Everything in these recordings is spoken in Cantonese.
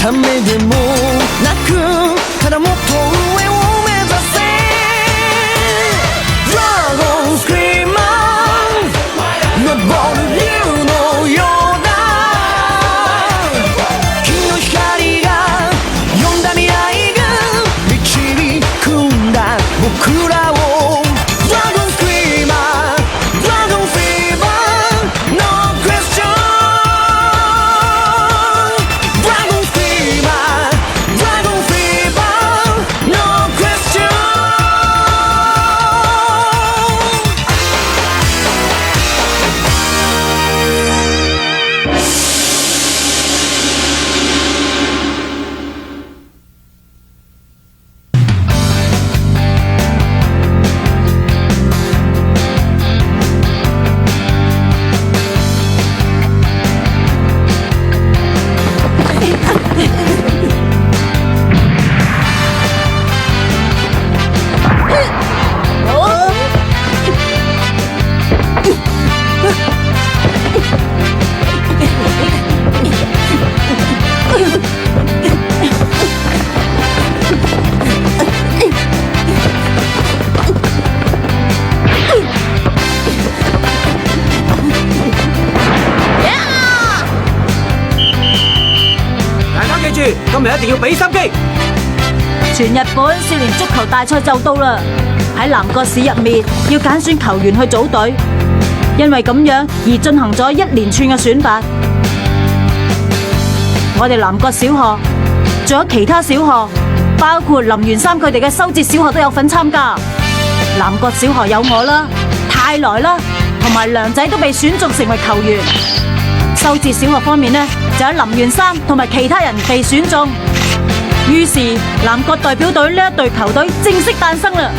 ためでもなく、ただもっと上を目指せ。ドラゴンスクリーマー登る竜のようだ。君の光が呼んだ未来が導くんだ僕らを。ドラゴンスクリーマー、ドラゴンフィーバー、No question。ドラゴンスクリーマー、ドラゴンフィーバー、No question。大家記住，今日一定要俾心機。全日本少年足球大賽就到啦！喺南國市入面要揀選球員去組隊，因為咁樣而進行咗一連串嘅選拔。我哋南國小學，仲有其他小學，包括林源三佢哋嘅修哲小學都有份參加。南國小學有我啦、泰來啦，同埋梁仔都被選中成為球員。修哲小學方面呢，就有林源三同埋其他人被選中。於是南國代表隊呢一隊球隊正式誕生啦！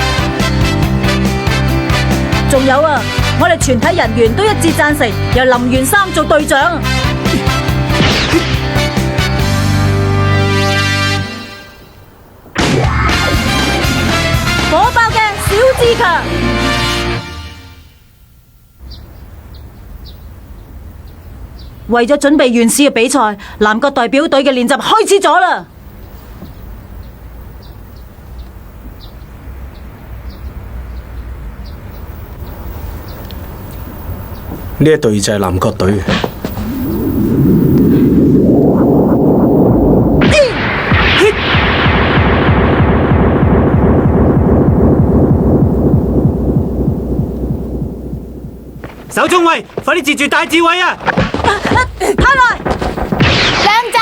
仲有啊，我哋全體人員都一致贊成由林源三做隊長。火爆嘅小志強，為咗準備縣市嘅比賽，南國代表隊嘅練習開始咗啦。呢一隊就係南國隊嘅。守中衛，快啲截住大智慧啊！泰來，亮仔，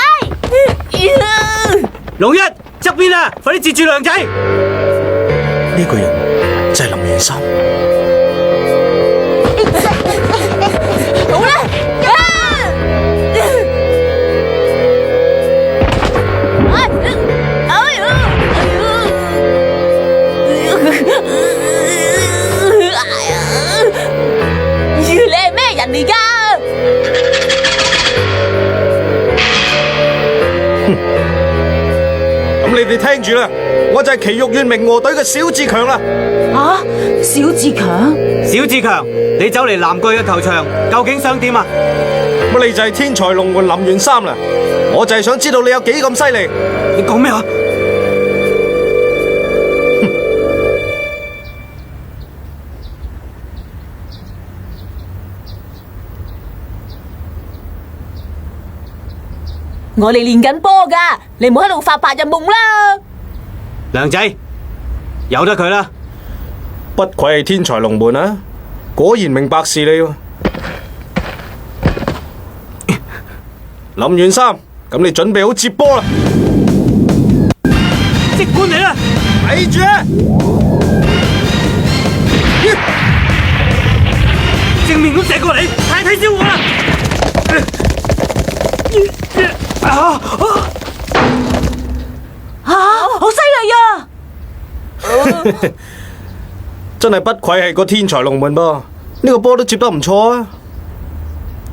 龍一側邊啊，快啲截住亮仔！呢個人就係林源三。好啦，你係咩人嚟㗎？咁你哋聽住啦，我就係奇玉縣明和隊嘅小志強啦。啊，小志強，小志強，你走嚟南國嘅球場，究竟想點啊？咁你就係天才龍門林源三啦。我就係想知道你有幾咁犀利。你講咩啊？我哋練緊波㗎，你唔好喺度發白日夢啦！梁仔，由得佢啦。不愧係天才龍門啊！果然明白事理喎。林源三，咁你準備好接波啦！即管嚟啦！睇住啊！正面咁射過嚟，太睇小我啦！好犀利啊！真係不愧係個天才龍門噃，呢個波都接得唔錯啊！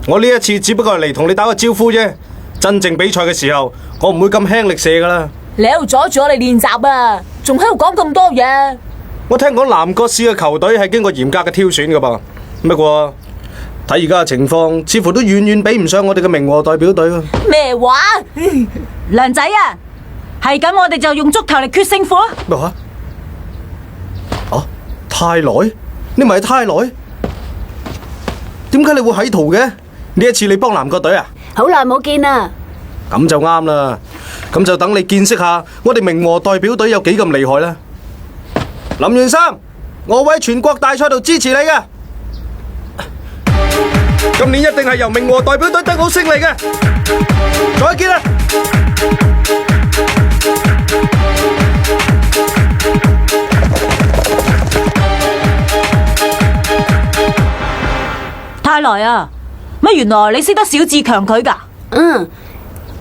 我呢一次只不過係嚟同你打個招呼啫，真正比賽嘅時候，我唔會咁輕力射噶啦。你喺度阻住我哋練習啊，仲喺度講咁多嘢。我聽講南國市嘅球隊係經過嚴格嘅挑選噶噃，不過睇而家嘅情況，似乎都遠遠比唔上我哋嘅明和代表隊啊！咩話？梁仔啊，係咁，我哋就用足球嚟決勝負啊！咩話？啊，泰來？你唔係泰來？點解你會喺度嘅？呢一次你幫南國隊啊？好耐冇見啦！咁就啱啦，咁就等你見識下我哋明和代表隊有幾咁厲害啦！林源三，我會喺全國大賽度支持你嘅。今年一定係由明和代表隊得到勝利嘅。再見啦！泰來啊，乜原來你識得小志強佢噶？嗯，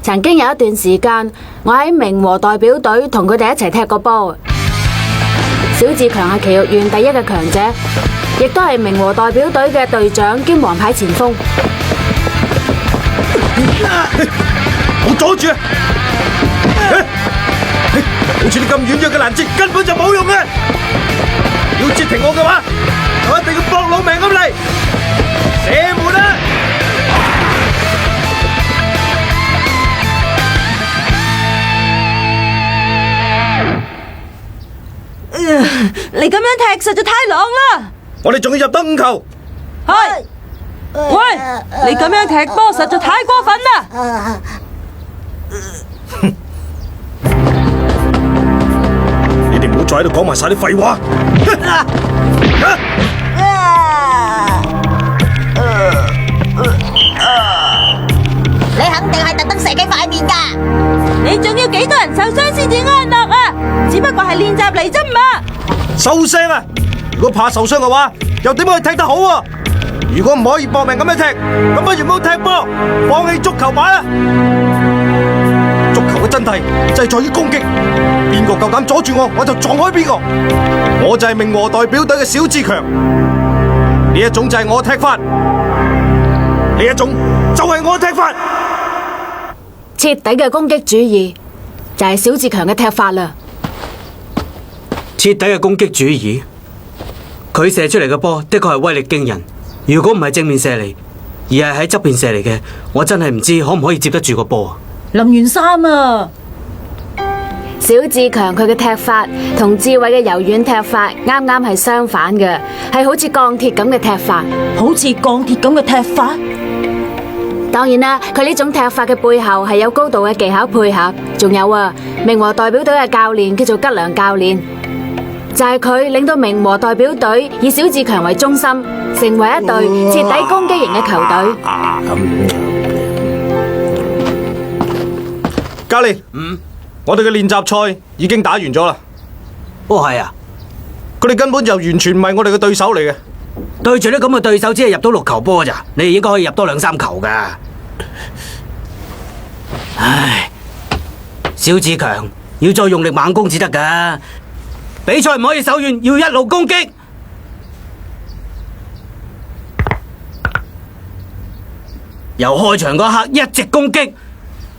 曾經有一段時間，我喺明和代表隊同佢哋一齊踢過波。小志強係埼玉縣第一嘅強者，亦都係明和代表隊嘅隊長兼王牌前鋒。冇阻住啊！好似你咁軟弱嘅攔截，根本就冇用嘅。要截停我嘅話，我一定要搏老命咁嚟，射門啊！你咁樣踢實在太狼啦！我哋仲要入得5球。係，喂，你咁樣踢波實在太過分啦！你哋唔好再喺度講埋晒啲廢話。你肯定係特登射擊塊面㗎！你仲要幾多人受傷先至安樂啊？只不過係練習嚟啫嘛！收聲啊！如果怕受傷嘅話，又點可以踢得好啊？如果唔可以搏命咁樣踢，咁不如唔好踢波，放棄足球版啦！足球嘅真諦就係在於攻擊，邊個夠膽阻住我，我就撞開邊個。我就係明和代表隊嘅小志強，呢一種就係我踢法，呢一種就係我踢法。徹底嘅攻擊主義就係小志強嘅踢法啦。徹底嘅攻擊主義，佢射出嚟嘅波的確係威力驚人。如果唔係正面射嚟，而係喺側邊射嚟嘅，我真係唔知可唔可以接得住個波。林源三啊，小志強佢嘅踢法同志偉嘅柔軟踢法啱啱係相反嘅，係好似鋼鐵咁嘅踢法。好似鋼鐵咁嘅踢法。當然啦，佢呢種踢法嘅背後係有高度嘅技巧配合，仲有啊，明和代表隊嘅教練叫做吉良教練，就係佢令到明和代表隊以小志強為中心，成為一隊徹底攻擊型嘅球隊。教練，我哋嘅練習賽已經打完咗啦。哦，係啊，佢哋根本就完全唔係我哋嘅對手嚟嘅。對住啲咁嘅對手，只係入到6球波咋？你哋應該可以入多2-3球噶。唉，小志強要再用力猛攻至得噶。比賽唔可以手軟，要一路攻擊。由開場嗰刻一直攻擊，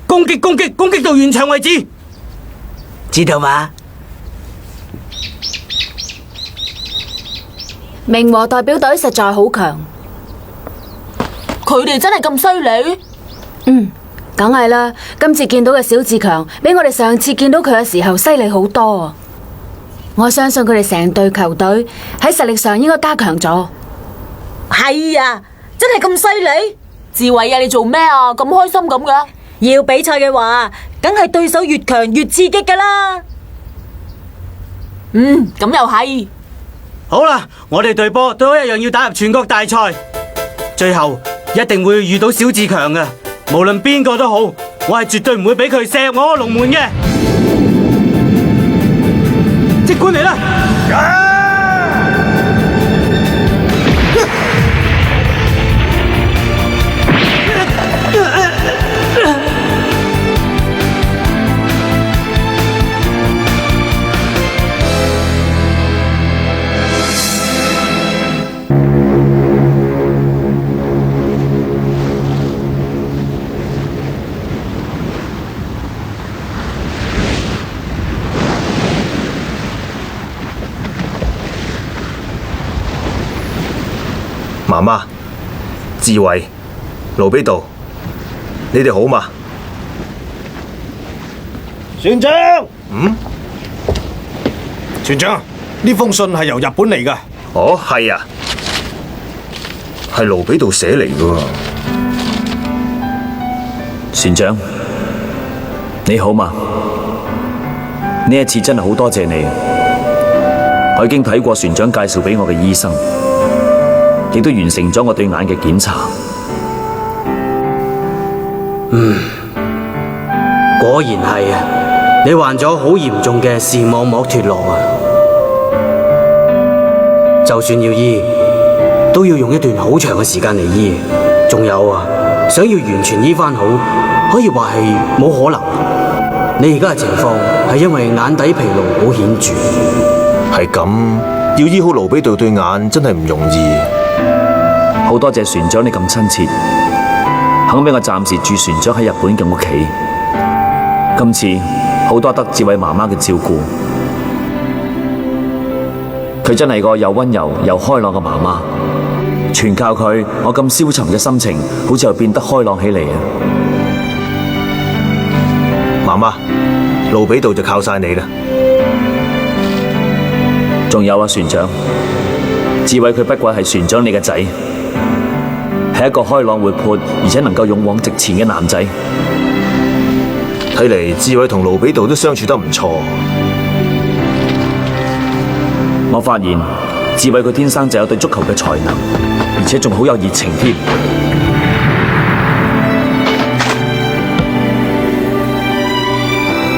攻擊到完場為止，知道嘛？明和代表隊實在好強，佢哋真係咁犀利？梗係啦。今次見到嘅小志強，比我哋上次見到佢嘅時候犀利好多啊！我相信佢哋成隊球隊喺實力上應該加強咗。係啊，真係咁犀利！志偉啊，你做咩啊？咁開心咁噶？要比賽嘅話，梗係對手越強越刺激噶啦。咁又係。好啦，我哋隊波都一樣要打入全國大賽，最後一定會遇到小志強嘅，無論邊個都好，我係絕對唔會俾佢射入我個龍門嘅。即管嚟啦！媽媽，志偉、盧比道，你哋好嘛？船長，船長，呢封信係由日本嚟噶。哦，係啊，係盧比道寫嚟噶。船長，你好嘛？呢一次真係好多謝你，我已經睇過船長介紹俾我嘅醫生，亦都完成咗我對眼嘅檢查。果然係啊！你患咗好嚴重嘅視網膜脫落啊！就算要醫，都要用一段好長嘅時間嚟醫。仲有啊，想要完全醫翻好，可以話係冇可能。你而家嘅情況係因為眼底疲勞好顯著。係咁，要醫好盧比道對眼真係唔容易。好多謝船長你咁親切，肯俾我暫時住船長喺日本嘅屋企。今次好多得志偉媽媽嘅照顧，佢真係個又溫柔又開朗嘅媽媽。全靠佢，我咁消沉嘅心情好似又變得開朗起嚟啊！媽媽，盧比道就靠晒你啦。仲有啊，船長，志偉佢不過係船長你嘅仔，係一個開朗活潑而且能夠勇往直前嘅男仔。睇嚟志偉同盧比道都相處得唔錯。我發現志偉佢天生就有對足球嘅才能，而且仲好有熱情添。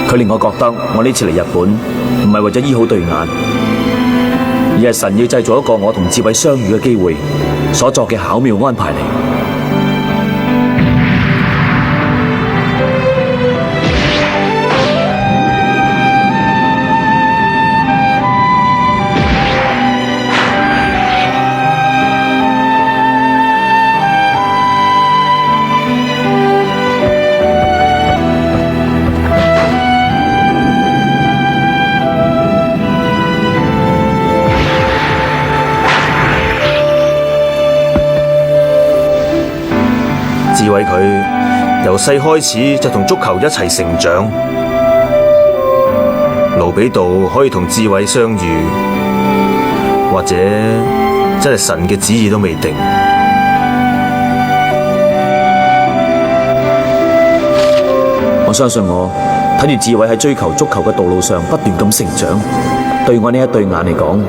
佢令我覺得我呢次嚟日本唔係為咗醫好對眼，而係神要製造一個我同志偉相遇嘅機會所作嘅巧妙安排嚟。志偉佢由細開始就同足球一齊成長，盧比道可以同志偉相遇，或者真係神嘅旨意都未定。我相信我睇住志偉喺追求足球嘅道路上不斷咁成長，對我呢一對眼嚟講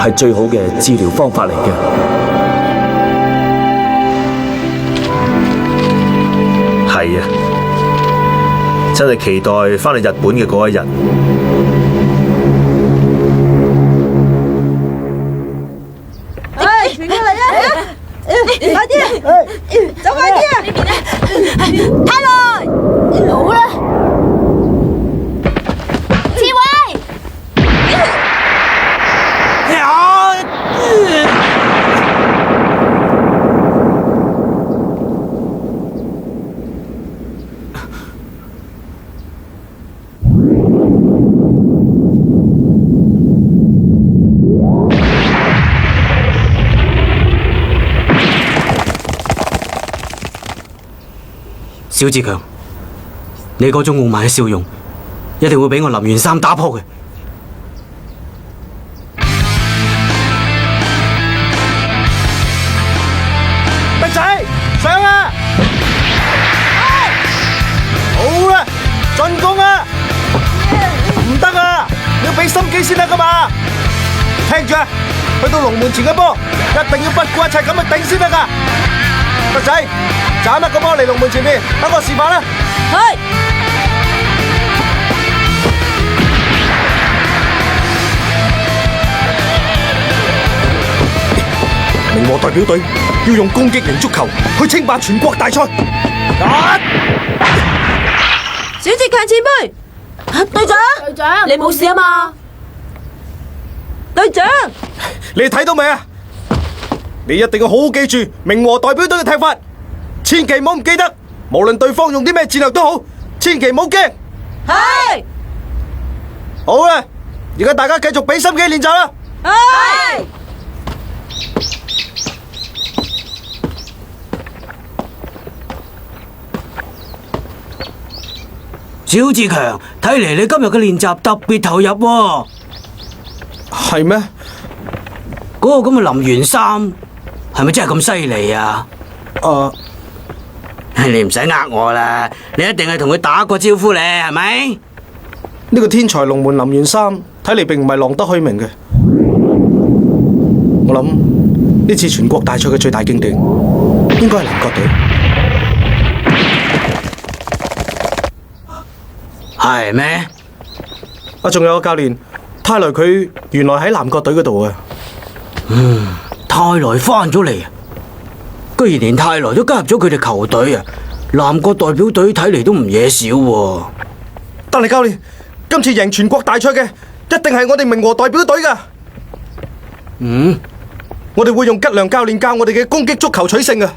係最好嘅治療方法嚟嘅。係啊，真係期待返嚟日本嘅嗰一日。傳過嚟啊！快啲啊！走快啲啊！呢邊啊！太耐，好啦，志偉，小志強，你嗰種傲慢嘅笑容，一定會俾我林源三打破嘅。德仔，上啊！好啦，進攻啊！唔得啊，要俾心機先得噶嘛！聽住啊，去到龍門前嘅波，一定要不顧一切咁去頂先得噶。德仔，斬一個波嚟龍門前面，等我示範啦。去！明和代表隊要用攻擊型足球去稱霸全國大賽。小志強前輩，隊長，隊長，你冇事啊嘛？隊長，你睇到未啊？你一定要好好記住明和代表隊嘅踢法，千祈唔好唔記得。無論對方用啲咩戰略都好，千祈唔好驚。係，好啦，而家大家繼續俾心機練習啦。係。小志強，睇嚟你今日嘅練習特別投入喎。係咩？嗰個咁嘅林元三係咪真係咁犀利啊？你唔使呃我啦，你一定係同佢打過招呼咧，係咪？呢個天才龍門林元三睇嚟並唔係浪得虛名嘅。我諗呢次全國大賽嘅最大競定應該係南國隊。係咩？仲有個教練泰來，佢原來喺南國隊嗰度啊。泰來翻咗嚟，居然連泰來都加入咗佢哋球隊啊！南國代表隊睇嚟都唔嘢少喎。但係教練，今次贏全國大賽嘅一定係我哋明和代表隊噶。我哋會用吉良教練教我哋嘅攻擊足球取勝啊！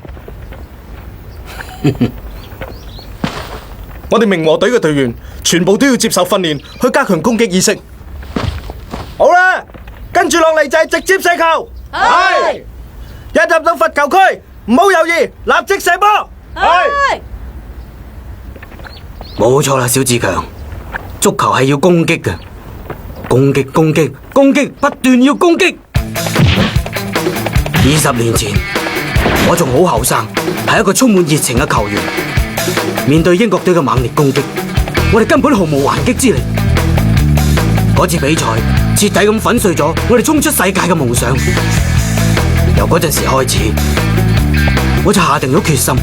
我哋明和隊嘅隊員全部都要接受訓練，去加強攻擊意識。好啦，跟住落嚟就係直接射球。係。一入到罰球區，唔好猶豫，立即射波。係。冇錯啦，小志強，足球係要攻擊嘅，攻擊攻擊攻擊，不斷要攻擊。20年前，我仲好後生，係一個充滿熱情嘅球員。面對英國隊嘅猛烈攻擊，我哋根本毫無還擊之力。嗰次比賽徹底咁粉碎咗我哋衝出世界嘅夢想。由嗰陣時開始，我就下定咗決心，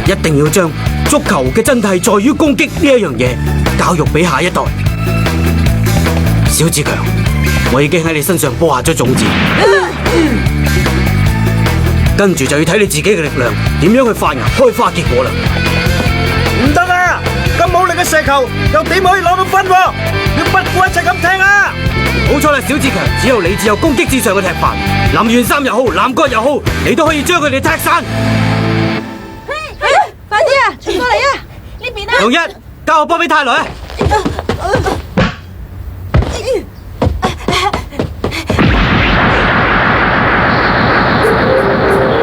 一定要將足球嘅真諦在於攻擊呢一樣嘢教育俾下一代。小志強，我已經喺你身上播下咗種子，跟住就要睇你自己嘅力量點樣去發芽開花結果啦。唔得啊！咁冇力嘅射球又點可以攞到分喎？要不顧一切咁踢啊！冇錯啦，小志強，只有你自有攻擊至上嘅踢法，林元三又好，南國又好，你都可以將佢哋踢散。快啲啊，傳過嚟啊！呢邊啊！龍一，交個波俾泰來啊！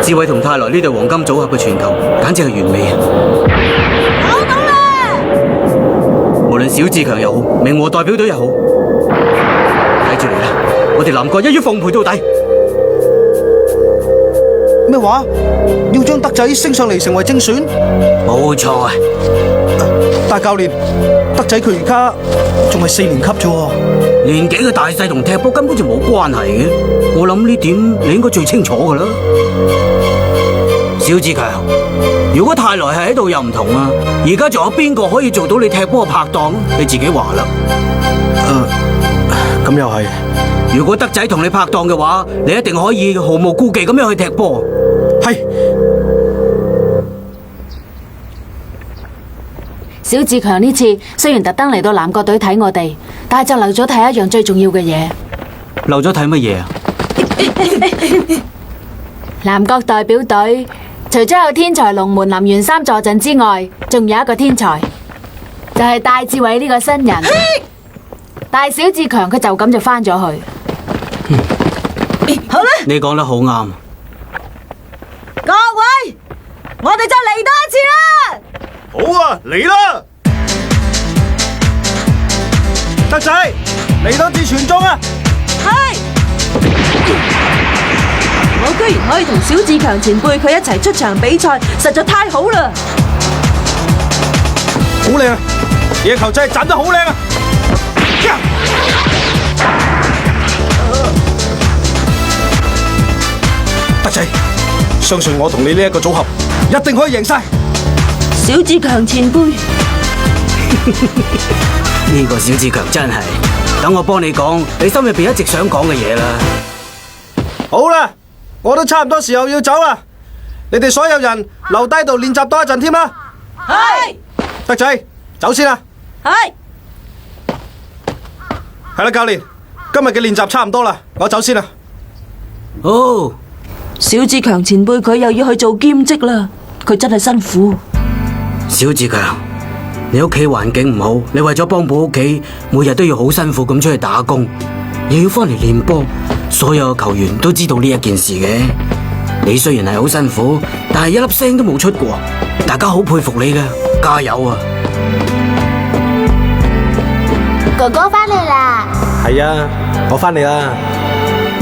志偉同泰來呢對黃金組合嘅傳球，簡直係完美啊！攞到啦！無論小志強又好，明和代表隊又好，睇住嚟啦！我哋南國一於奉陪到底。咩話？要將德仔升上嚟成為正選？冇錯啊！大教練，德仔佢而家仲係4年級啫喎。年紀嘅大細同踢波根本就冇關係嘅，我諗呢點你應該最清楚噶啦。小志強，如果泰來係喺度又唔同啊，而家仲有邊個可以做到你踢波嘅拍檔？你自己話啦。咁又係。如果德仔同你拍檔嘅話，你一定可以毫無顧忌咁樣去踢波。係。小志強呢次雖然特登嚟到南國隊睇我哋，但係就漏咗睇一樣最重要嘅嘢。漏咗睇乜嘢啊？南國代表隊除咗有天才龍門林元三助陣之外，仲有一個天才，就係戴志偉呢個新人。但係小志強佢就咁就翻咗去。好啦，你講得好啱。各位，我哋就嚟多一次啦！好啊，嚟啦！德仔，嚟多次傳中啊！係，我居然可以同小志強前輩佢一齊出場比賽，實在太好啦！好靚啊！野球真係斬得好靚啊！德仔，相信我同你呢一個組合，一定可以贏晒。小志強前輩，呢個小志強真係，等我幫你講你心入邊一直想講嘅嘢啦。好啦，我都差唔多時候要走啦，你哋所有人留低度練習多一陣添啦。係，德仔，走先啦。係，係啦，教練，今日嘅練習差唔多啦，我走先啦。哦，小志強前輩佢又要去做兼職啦，佢真係辛苦。小志強，你屋企環境唔好，你為咗幫補屋企，每日都要好辛苦咁出去打工，又要翻嚟練波，所有球員都知道呢一件事嘅。你雖然係好辛苦，但係一粒聲都冇出過，大家好佩服你㗎，加油啊！哥哥翻嚟啦！係啊，我翻嚟啦。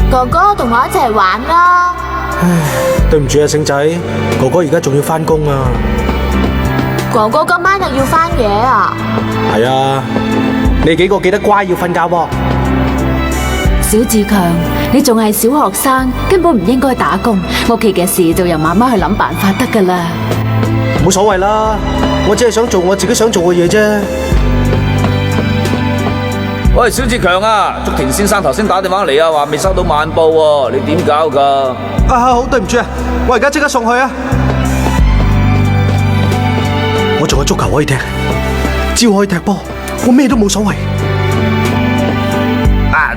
哥哥同我一齊玩啦！對唔住啊，星仔，哥哥而家仲要翻工啊。哥哥今晚又要翻嘢啊？係啊，你幾個記得乖要瞓覺喎。小志強，你仲係小學生，根本唔應該打工。屋企嘅事就由媽媽去諗辦法得噶啦。冇所謂啦，我只係想做我自己想做嘅嘢啫。喂，小志強啊，竹田先生頭先打電話嚟啊，話未收到晚報喎，你點搞噶？好，對唔住啊，我而家即刻送去啊。我仲有足球可以踢，只要可以踢波，我咩都冇所謂。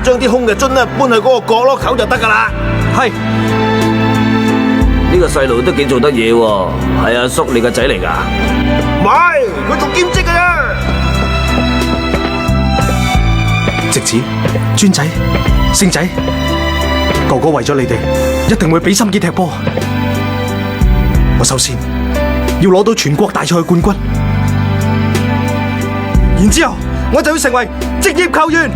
將啲空嘅樽咧搬去嗰個角落口就得噶啦。係。呢個細路都幾做得嘢喎，係阿叔你個仔嚟噶？唔係，佢做兼職嘅啫。直子、尊仔、星仔，哥哥為咗你哋，一定會俾心機踢波。我首先要攞到全國大賽嘅冠軍，然之後我就要成為職業球員。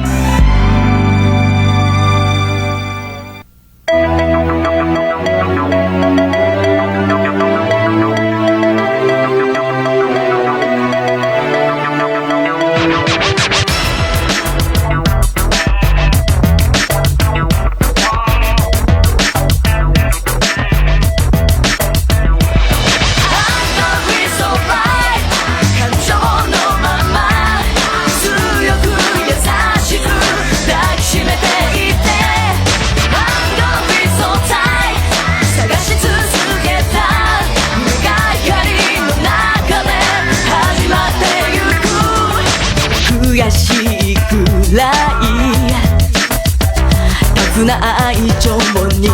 悔しいくらいタフな愛情に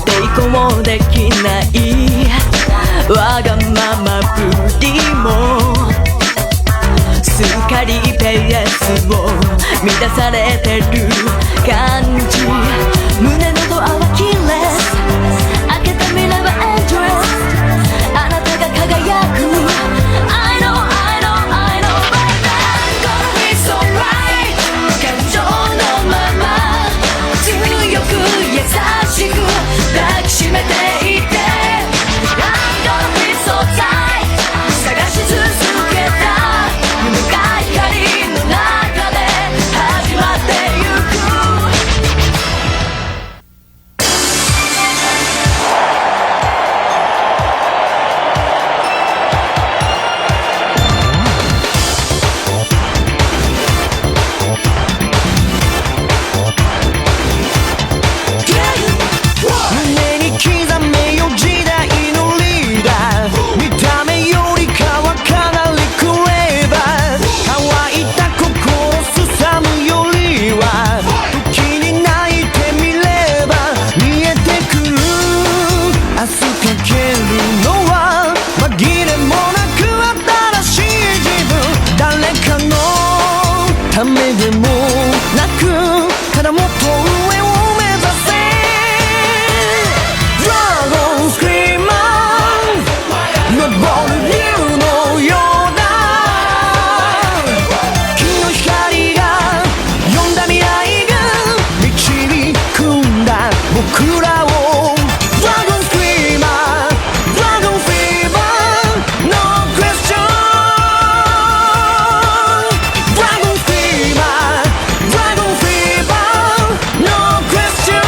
抵抗もできないわがままぶりもすっかりペースを乱されてる感じ胸のドアはキーレス開けてみればエントレスあなたが輝くI know I know I know but I'm gonna be so right 感情のまま強く優しく抱きしめていて I'm gonna be so tight 探し続けた夢が光の中で始まってゆく胸に刻めよ時代のリーダー見た目よりかはかなりクレバー乾いた心すさむよりは時に泣いてみれば見えてくる明日かけるのは紛れもなく新しい自分誰かのためでもなくただもっと上を目指せDragon Screamer 登る竜のようだ日の光が呼んだ未来が導くんだ僕らを Dragon Screamer Dragon Fever No question Dragon Screamer Dragon Fever No question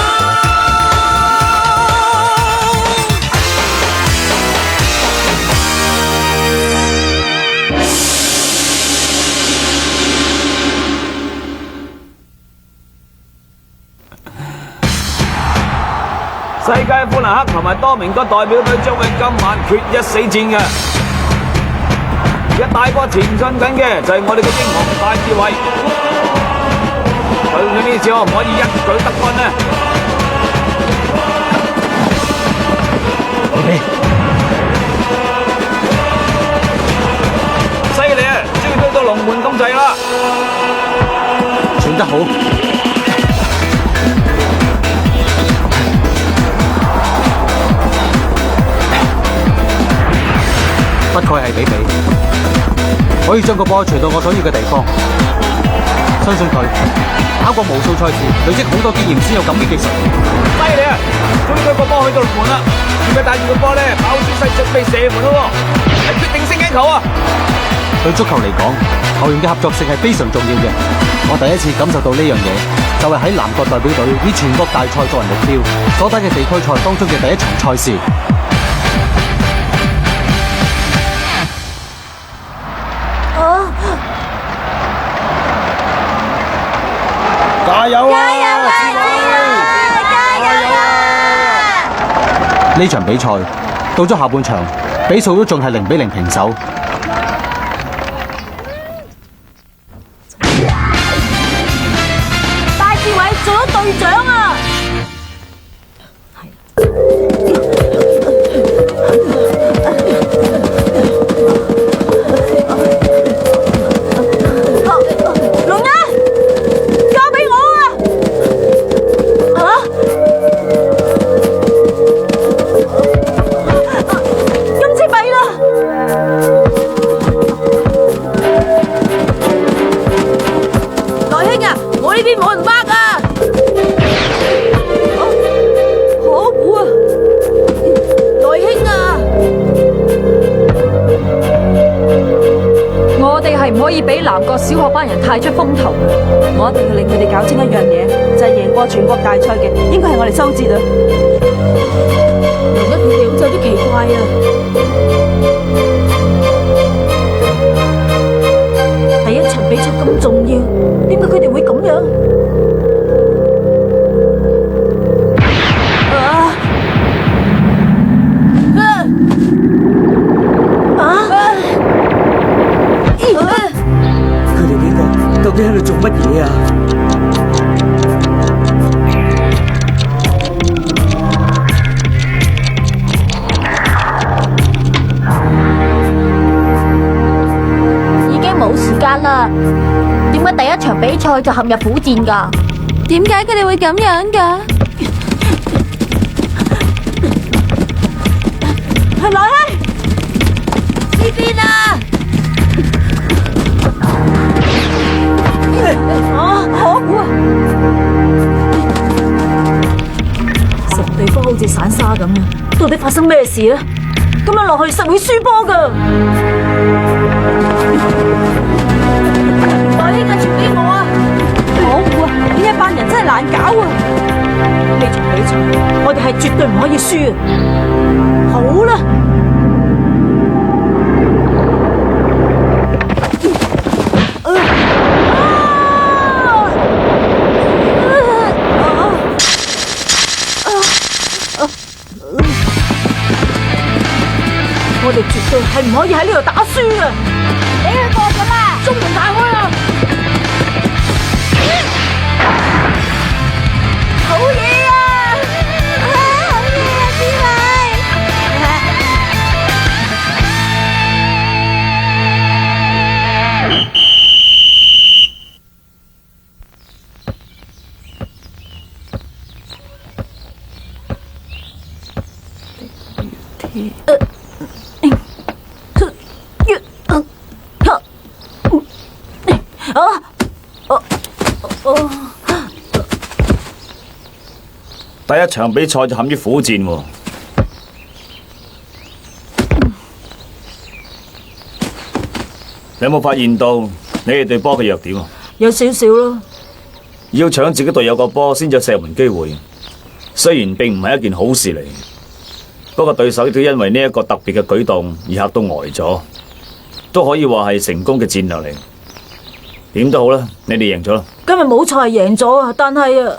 世界富蘭克同埋多明戈代表隊將會今晚決一死戰嘅，一大波前進緊嘅就係我哋嘅英雄戴志偉，佢呢次可唔可以一舉得分呢？犀利啊！追到龍門咁滯啦！傳得好。不愧係比比，可以將個波傳到我想要嘅地方。相信佢打過無數賽事，累積好多經驗先有咁嘅技術。犀利啊！終於將個波去到龍門啦，而家帶住個波咧，跑出勢準備射門咯，係決定性嘅球啊！對足球嚟講，球員嘅合作性係非常重要嘅。我第一次感受到呢樣嘢，就係喺南國代表隊以全國大賽作為目標所打嘅地區賽當中嘅第一場賽事。加油啊！加油啊！呢場比賽到咗下半場，比數都仲係0-0平手。戴志偉做咗隊長啊！龍一，交俾我啊！今次弊啦！來兄啊，我呢邊冇人 mark 啊！可惡啊！來兄啊！我哋係唔可以俾南國小學班人太出風頭嘅，我一定要令佢哋搞清一樣嘢，就係贏過全國大賽嘅，應該係我哋修哲啊！龍一佢哋好似有啲奇怪啊！第一場比賽咁重要，點解佢哋會咁樣？佢哋幾個究竟喺度做乜嘢啊？已經冇時間啦，點解第一場比賽就陷入苦戰㗎？點解佢哋會咁樣㗎？係來希，呢邊啊！可惡啊！成地方好似散沙咁啊！到底發生咩事啊？咁樣落去實會輸波噶！來兄啊，傳俾我啊！可惡啊！呢一班人真係難搞啊！呢場比賽我哋係絕對唔可以輸啊！好啦。我哋絕對係唔可以喺呢度打輸嘅。俾佢過咗啦！中門大開啊！好嘢啊！好嘢啊，志偉！第一場比賽就陷於苦戰喎。你有冇發現到你哋隊波嘅弱點啊？有少少咯。要搶自己隊友個波先有射門機會，雖然並唔係一件好事嚟，不過對手亦都因為呢一個特別嘅舉動而嚇到呆咗，都可以話係成功嘅戰略嚟。點都好啦，你哋贏咗啦。今日冇錯係贏咗啊，但係啊，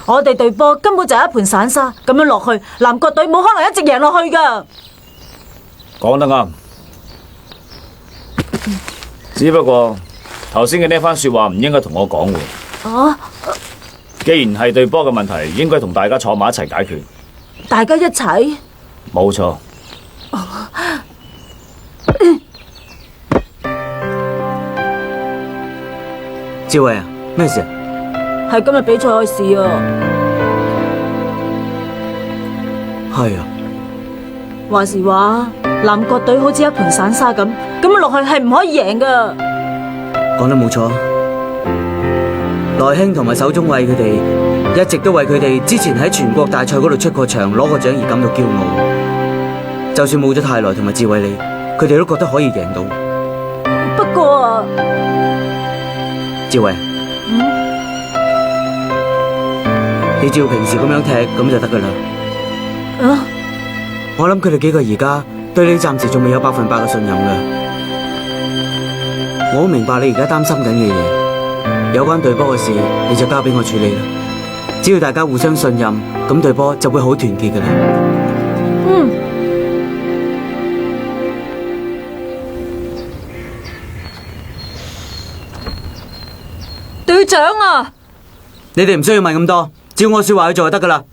我哋隊波根本就係一盤散沙，咁樣落去，南國隊冇可能一直贏落去噶。講得啱，只不過頭先嘅呢番說話唔應該同我講喎。啊！既然係隊波嘅問題，應該同大家坐埋一齊解決。大家一齊？冇錯。志偉啊，咩事啊？係今日比賽嘅事啊。係啊。話時話，南國隊好似一盤散沙咁，咁樣落去係唔可以贏噶。講得冇錯。來興同埋手中衛佢哋一直都為佢哋之前喺全國大賽嗰度出過場攞過獎而感到驕傲。就算冇咗泰來同埋智慧你，佢哋都覺得可以贏到。不過智慧，你照平時咁樣踢咁就得噶啦。啊，我諗佢哋幾個而家對你暫時仲未有100%嘅信任噶。我好明白你而家擔心緊嘅嘢，有關隊波嘅事你就交俾我處理啦。只要大家互相信任，咁隊波就會好團結噶啦。隊長啊，你哋唔需要問咁多，照我說話去做就得噶啦。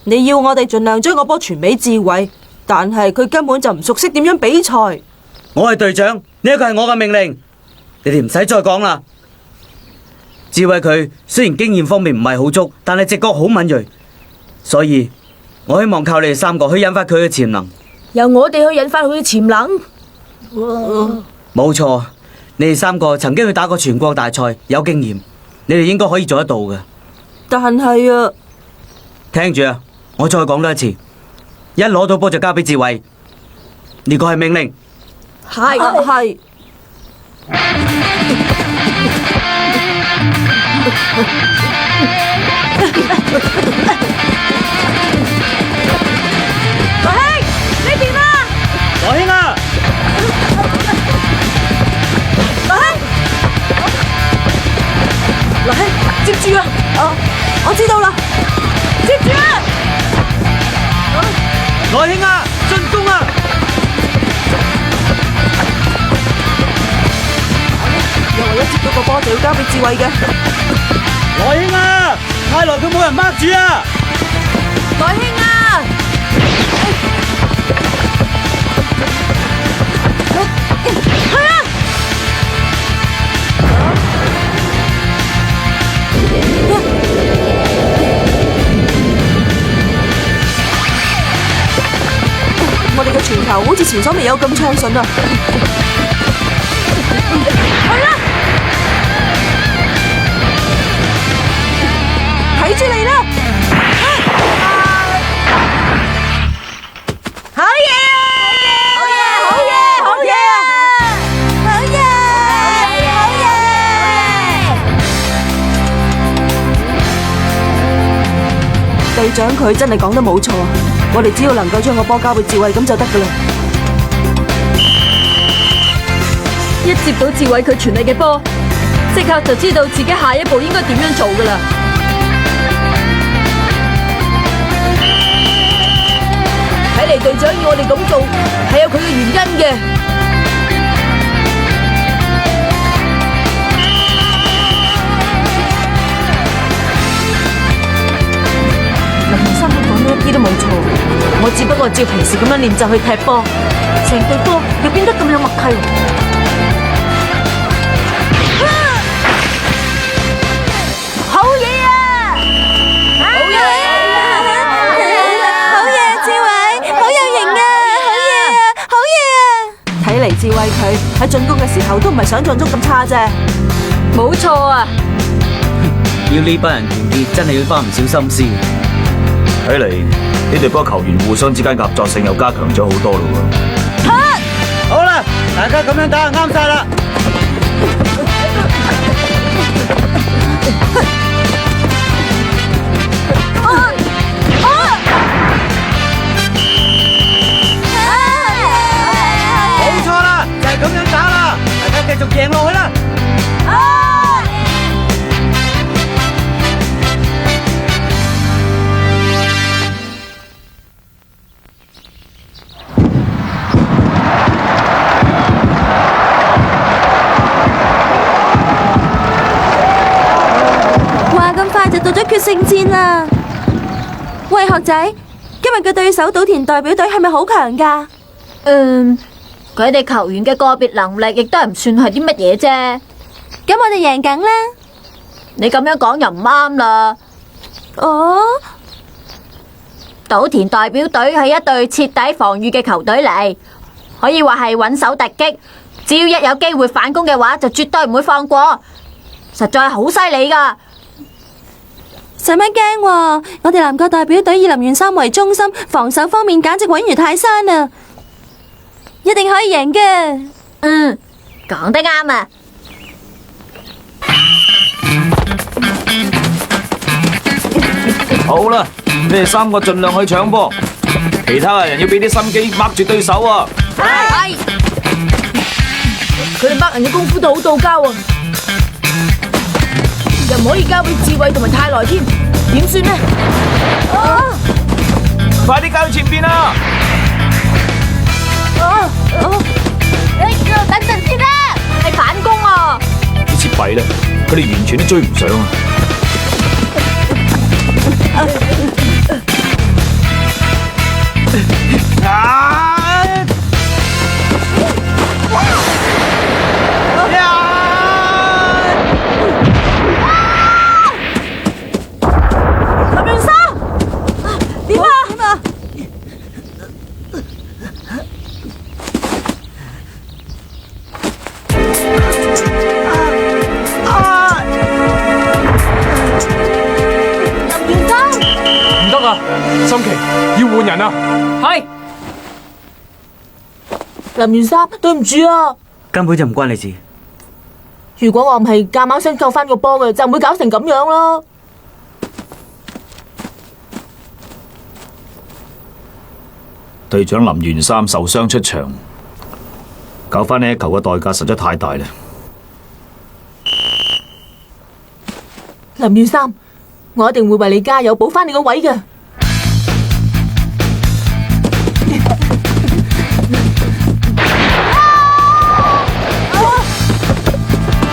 你要我哋盡量將個波傳俾智慧，但係佢根本就唔熟悉點樣比賽。我係隊長，呢一個係我嘅命令，你哋唔使再講啦。智慧佢雖然經驗方面唔係好足，但係直覺好敏銳，所以我希望靠你哋3個去引發佢嘅潛能。由我哋去引發佢嘅潛能。冇錯，你哋3個曾經去打過全國大賽，有經驗，你哋應該可以做得到嘅。但係啊，聽住啊，我再講多一次，一攞到波就交俾智慧，呢個係命令。係。來興啊！來興，接住啊！我知道啦，接住啊！來興啊！進攻啊！又為咗接到個波就要交俾智慧嘅。來興啊！泰來佢冇人 mark 住啊！來興啊！去啊！我哋嘅傳球好似前所未有咁暢順啊！去啦！睇住你啦！好嘢！好嘢！好嘢！好嘢！好嘢！好嘢！隊長佢真係講得冇錯，我哋只要能夠將個波交俾智慧咁就得噶啦。一接到智慧佢傳嚟嘅波，即刻就知道自己下一步應該點樣做噶啦。睇嚟隊長要我哋咁做係有佢嘅原因嘅。林明生講得一啲都冇錯，我只不過照平時咁樣練習去踢波，成隊波又變得咁有默契。好嘢啊！好嘢！好嘢！智慧，好有型啊！好嘢啊！好嘢啊！睇嚟智慧佢喺進攻嘅時候都唔係想象中咁差啫。冇錯啊！要呢班人團結，真係要花唔少心思。睇嚟呢隊波球員互相之間合作性又加強咗好多咯喎。好啦，大家咁樣打就啱晒啦。冇錯啦，就係咁樣打啦，大家繼續贏落去啦。話咁快就到咗決勝戰啦！喂，學仔，今日嘅對手島田代表隊係咪好強㗎？佢哋球員嘅個別能力亦都係唔算係啲乜嘢啫。咁我哋贏梗啦！你咁樣講又唔啱啦。哦，島田代表隊係一隊徹底防禦嘅球隊嚟，可以話係穩守突擊，只要一有機會反攻嘅話，就絕對唔會放過。實在係好犀利噶。使乜驚喎？我哋南國代表隊以林源三為中心，防守方面簡直穩如泰山啊！一定可以贏嘅。嗯，講得啱啊！好啦，你哋3個盡量去搶波，其他人要俾啲心機掹住對手啊！係，佢哋掹人嘅功夫都好到家喎，又唔可以交俾智慧同埋泰來添，點算呢？快啲交去前邊啊！等陣先啦，係反攻啊！呢次弊啦，佢哋完全都追唔上啊！林源三，點啊？唔得啊！心琪，要換人啊！係，林源三，對唔住啊！根本就唔關你事。如果我唔係夾硬想救翻個波嘅，就唔會搞成咁樣啦。隊長林源三受傷出場，搞翻呢一球嘅代價實在太大啦。林源三，我一定會為你加油，補翻你個位嘅。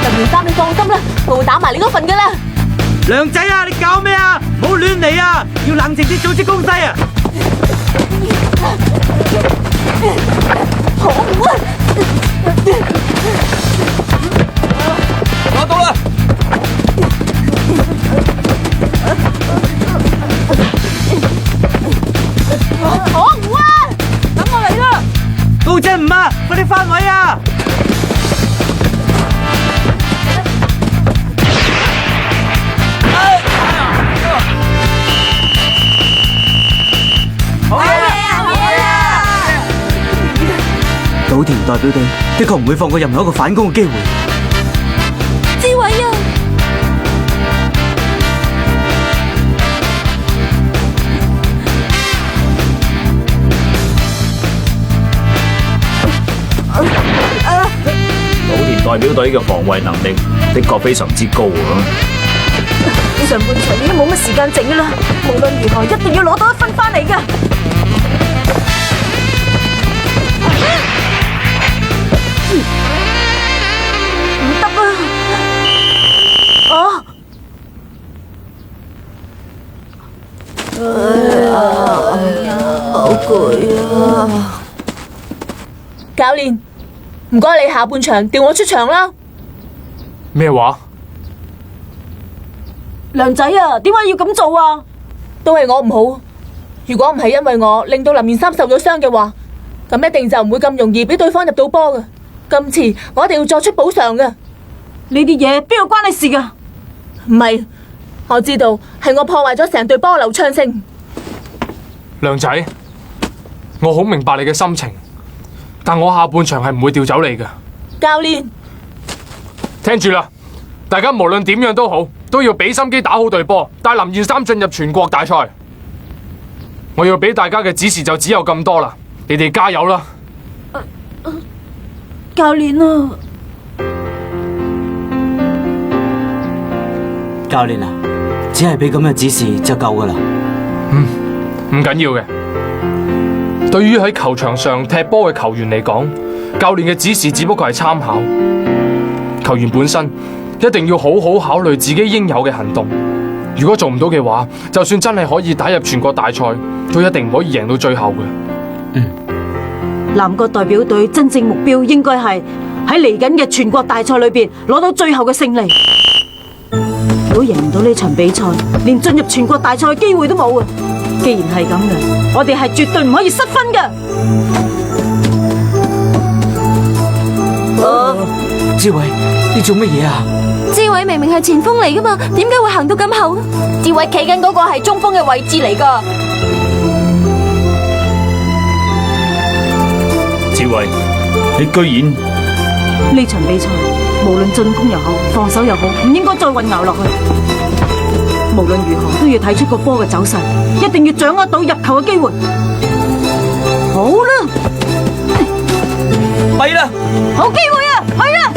林源三，你放心啦，我會打埋你嗰份噶啦。梁仔啊，你搞咩啊？唔好亂嚟啊！要冷靜啲組織攻勢啊！攞到啦！可惡啊！等我嚟啦！高振吳啊，快啲翻位啊！島田代表隊的確唔會放過任何一個反攻嘅機會。志偉啊！島田代表隊嘅防衛能力的確非常之高啊！上半場已經冇乜時間整噶啦，無論如何一定要攞到1分翻嚟噶。唔得啊！好攰啊！教練，唔該你下半場調我出場啦。咩話？梁仔啊，點解要咁做啊？都係我唔好。如果唔係因為我令到林源三受咗傷嘅話，咁一定就唔會咁容易俾對方入到波嘅。今次我一定要作出補償嘅。呢啲嘢邊個關你事噶？唔係，我知道係我破壞咗成隊波流暢性。梁仔，我好明白你嘅心情，但我下半場係唔會調走你嘅。教練，聽住啦，大家無論點樣都好，都要俾心機打好隊波，帶林源三進入全國大賽。我要俾大家嘅指示就只有咁多啦，你哋加油啦！教練啊，教練啊，只係俾咁嘅指示就夠噶啦。唔緊要嘅。對於喺球場上踢波嘅球員嚟講，教練嘅指示只不過係參考。球員本身一定要好好考慮自己應有嘅行動。如果做唔到嘅話，就算真係可以打入全國大賽，都一定唔可以贏到最後嘅。南國代表隊真正目標應該係喺嚟緊嘅全國大賽裏邊攞到最後嘅勝利。如果贏唔到呢場比賽，連進入全國大賽嘅機會都冇啊！既然係咁嘅，我哋係絕對唔可以失分嘅。志偉，你做乜嘢啊？志偉明明係前鋒嚟噶嘛，點解會行到咁後？志偉企緊嗰個係中鋒嘅位置嚟噶。志偉，你居然呢場比賽無論進攻又好，防守又好，唔應該再混淆落去。無論如何都要睇出個波嘅走勢，一定要掌握到入球嘅機會。好啦，弊啦，好機會啊，去啦！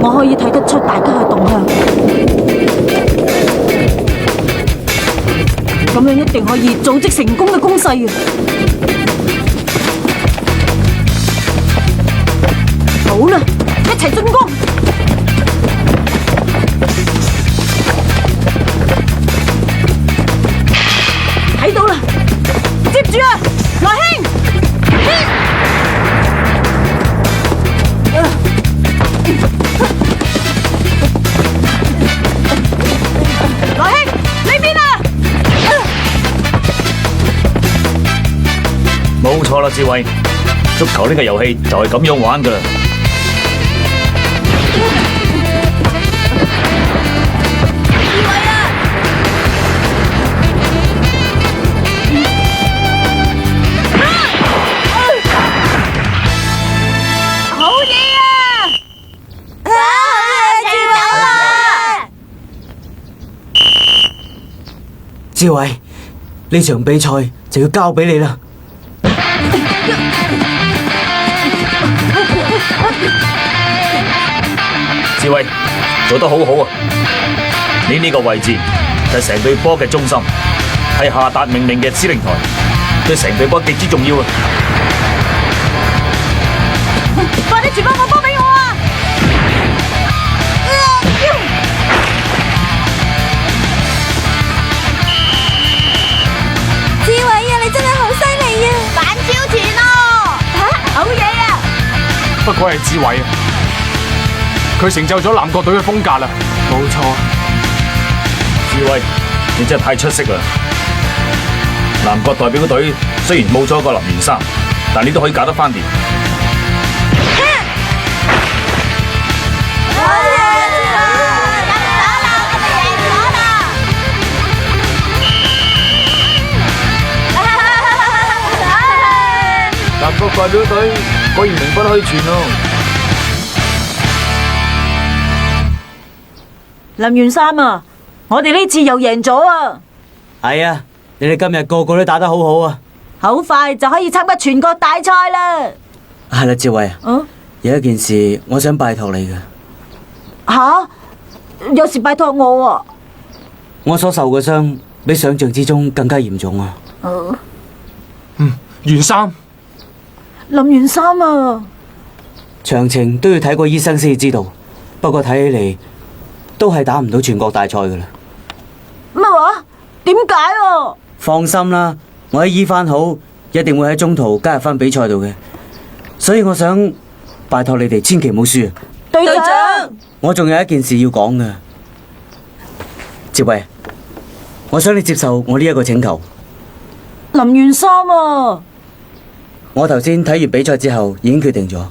我可以睇得出大家嘅動向，咁樣一定可以組織成功嘅攻勢啊！好啦，一齊進攻！睇到啦，接住啊，來兄！來兄，呢邊啊！冇錯啦，志偉，足球呢個遊戲就係咁樣玩噶啦。志偉，呢場比賽就要交俾你啦。志偉，做得好好啊！你呢個位置就係成隊波嘅中心，係下達命令嘅司令台，對成隊波極之重要啊！快啲傳翻個波俾我啊！志偉啊，你真係好犀利啊！反超前咯！好嘢啊！不愧係志偉啊！佢成就咗南國隊嘅風格啦！冇錯，志偉，你真係太出色啦！南國代表隊雖然冇咗個林源三，但你都可以搞得翻掂。南國代表隊果然名不虛傳咯！林源三啊，我哋呢次又贏咗啊！係啊，你哋今日個個都打得好好啊！好快就可以參加全國大賽啦！係啦，志偉啊，有一件事我想拜託你嘅。吓，有事拜託我啊！我所受嘅傷比想象之中更加嚴重啊！源三，林源三啊，詳情都要睇過醫生先至知道，不過睇起嚟都係打唔到全國大賽噶啦。乜話？點解啊？放心啦，我喺醫翻好，一定會喺中途加入翻比賽度嘅。所以我想拜託你哋千祈唔好輸啊！隊長，我仲有一件事要講噶，志偉，我想你接受我呢一個請求。林源三啊，我頭先睇完比賽之後，已經決定咗，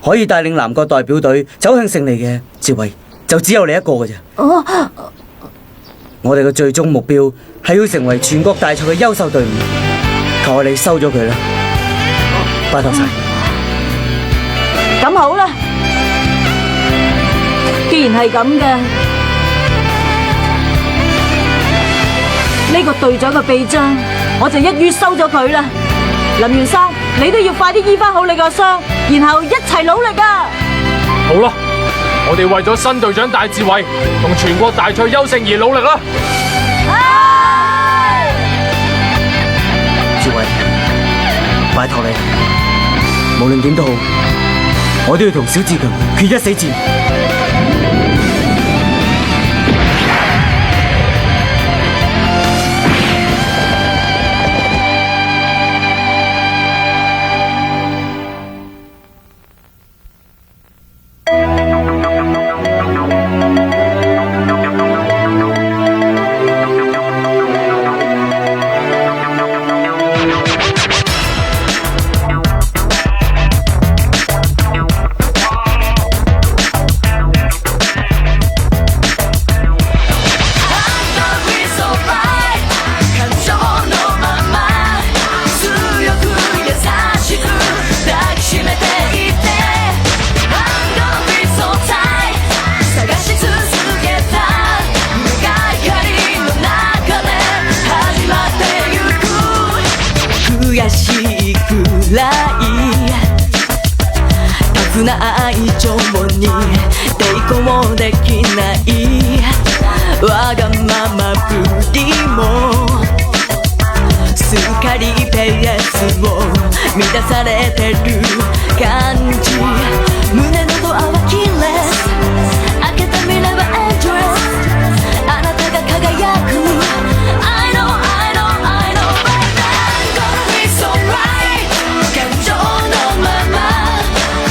可以帶領南國代表隊走向勝利嘅志偉，就只有你一個嘅啫。我哋嘅最終目標係要成為全國大賽嘅優秀隊伍，求下你收咗佢啦，拜託晒。咁好啦，既然係咁嘅，呢個隊長嘅臂章，我就一於收咗佢啦。林源三，你都要快啲醫翻好你個傷，然後一齊努力啊！好啦，我哋為咗新隊長大智慧同全國大賽優勝而努力啦！志偉，拜託你，無論點都好，我都要同小志強決一死戰。くらいタフな愛情に抵抗できないわがままぶりもすっかりペースを乱されてる感じ胸のドアはキーレス開けた未来はエントレスあなたが輝く I know I know I know right now Gonna be so right 感情のまま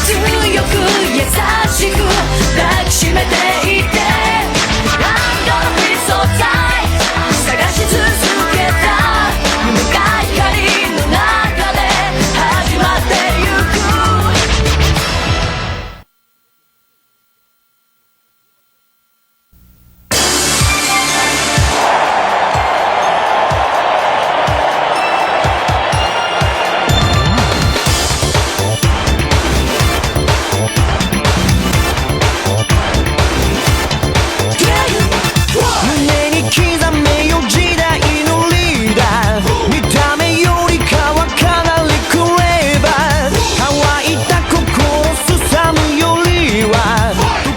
強く優しく抱きしめていて I'm gonna be so tight 探し続けた夢が光の中で始まってゆく胸に刻めよ時代のリーダー見た目よりかはかなりクレバー乾いた心すさむよりは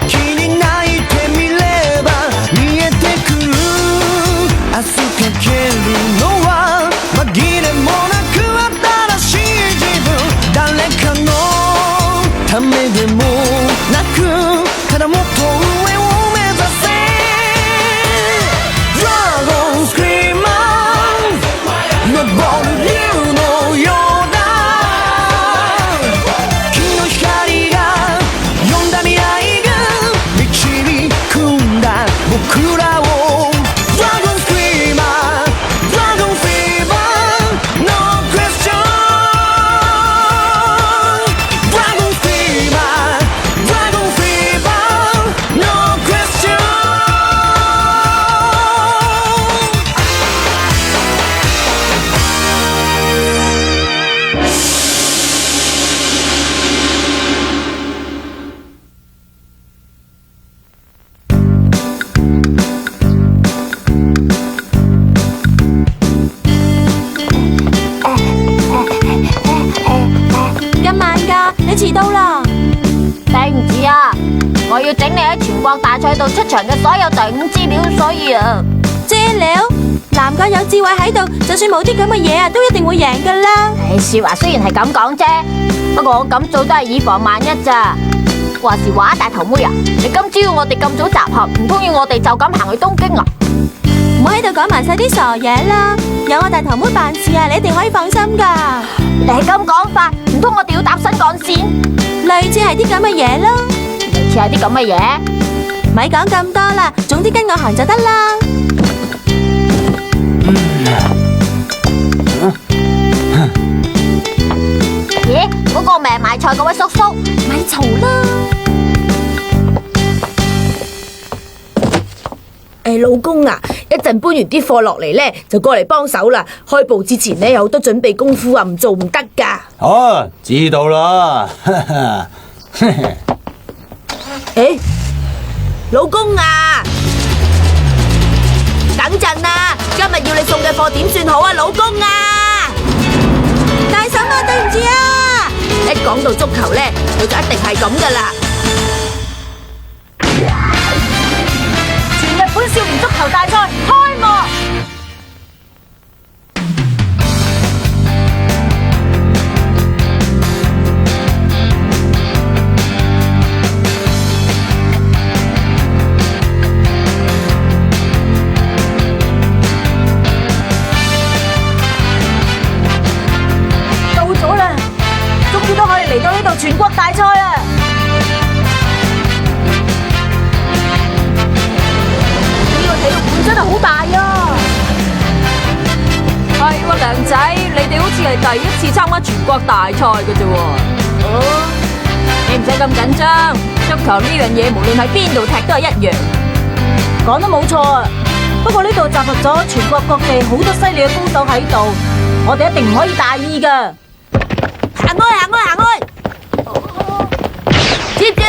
時に泣いてみれば見えてくる明日かけるのは紛れもなく新しい自分誰かのためでもなくただもっと上を目指せDragon Screamer 登る竜のようだ君の光が呼んだ未来が導くんだ僕らを Dragon Screamer Dragon Fever No question Dragon Screamer Dragon Fever No question今晚㗎，你遲到啦！對唔住啊，我要整理喺全國大賽度出場嘅所有隊伍資料，所以啊，資料，南國有智慧喺度，就算冇啲咁嘅嘢啊，都一定會贏㗎啦！說話雖然係咁講啫，不過我咁做都係以防萬一咋。話時話，大頭妹啊，你今朝要我哋咁早集合，唔通要我哋就咁行去東京啊？唔好喺度講埋晒啲傻嘢啦！有我大頭妹辦事啊，你一定可以放心㗎。你係咁講法，唔通我哋要搭新幹線？類似係啲咁嘅嘢咯。類似係啲咁嘅嘢？咪講咁多啦，總之跟我行就得啦。咦，嗰個咪係賣菜嗰位叔叔？咪嘈啦！老公啊，一陣搬完啲貨落嚟呢，就過嚟幫手啦。開步之前呢，有好多準備功夫啊，唔做唔得噶。哦，知道啦。老公啊，等陣啊，今日要你送嘅貨點算好啊，老公啊！大嬸啊，對唔住啊！一講到足球呢，佢就一定係咁噶啦。全日本少年足球大賽開幕。到咗啦，終於都可以嚟到呢度全國大賽啦！體育館真係好大啊！係喎，梁仔，你哋好似係第一次參加全國大賽嘅啫喎。你唔使咁緊張，足球呢樣嘢無論喺邊度踢都係一樣。講得冇錯啊！不過呢度集合咗全國各地好多犀利嘅高手喺度，我哋一定唔可以大意㗎。行開，行開，行開！接住！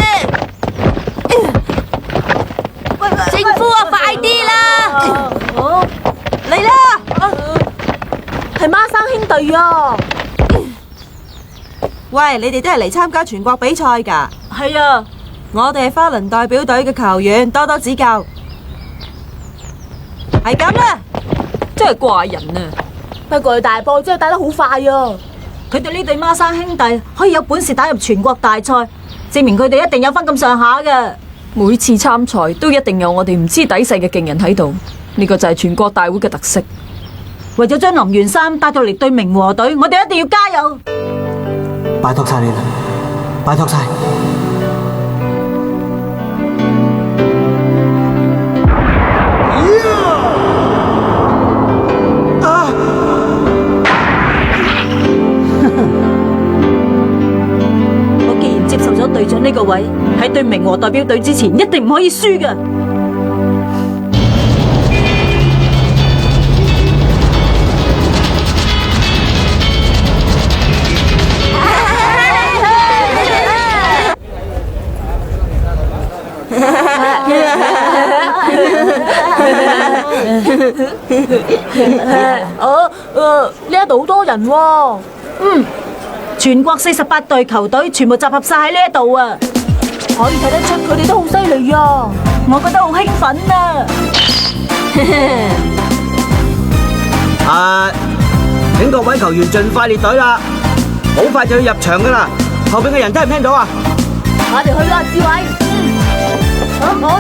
政府啊，快啲啦！嚟啦！係孖生兄弟啊！喂，你哋都係嚟參加全國比賽㗎？係啊，我哋係花輪代表隊嘅球員，多多指教。係咁啦，真係怪人啊！不過大波真係打得好快啊！佢哋呢對孖生兄弟可以有本事打入全國大賽，證明佢哋一定有分咁上下嘅。每次參賽都一定有我哋唔知底細嘅勁人喺度，呢個就係全國大會嘅特色。為咗將林源三帶到嚟對明和隊，我哋一定要加油！拜託晒你啦，拜託晒。我既然接受咗隊長呢個位，喺對明和代表隊之前，一定唔可以輸㗎。呢一度好多人喎。全國48隊球隊全部集合晒喺呢一度啊！可以睇得出佢哋都好犀利啊！我覺得好興奮啊！請各位球員盡快列隊啦，好快就要入場噶啦。後邊嘅人聽唔聽到啊？我哋去啦，志偉。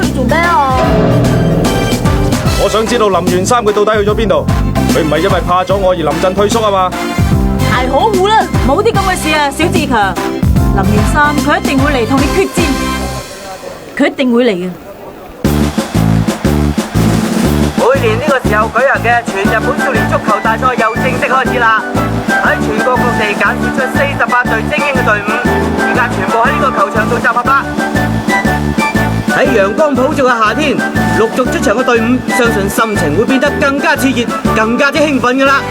你做咩啊？我想知道林源三佢到底去咗邊度？佢唔係因為怕咗我而臨陣退縮啊嘛？太可惡啦！冇啲咁嘅事啊，小志強。林源三佢一定會嚟同你決戰，佢一定會嚟嘅。每年呢個時候舉行嘅全日本少年足球大賽又正式開始啦！喺全國各地揀選出48隊精英嘅隊伍，而家全部喺呢個球場度集合啦！喺陽光普照嘅夏天，陸續出場嘅隊伍，相信心情會變得更加熾熱，更加之興奮噶啦！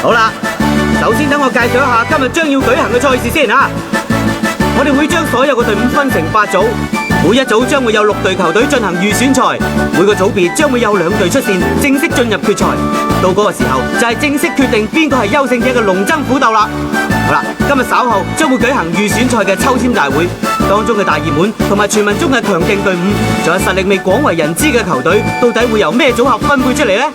好啦，首先等我介紹一下今日將要舉行嘅賽事先啊！我哋會將所有嘅隊伍分成8組，每一組將會有6隊球隊進行預選賽，每個組別將會有2隊出線，正式進入決賽。到嗰個時候就係正式決定邊個係優勝者嘅龍爭虎鬥啦！好啦，今日稍後將會舉行預選賽嘅抽籤大會，當中嘅大熱門同埋傳聞中嘅強勁隊伍，仲有實力未廣為人知嘅球隊，到底會由咩組合分配出嚟呢？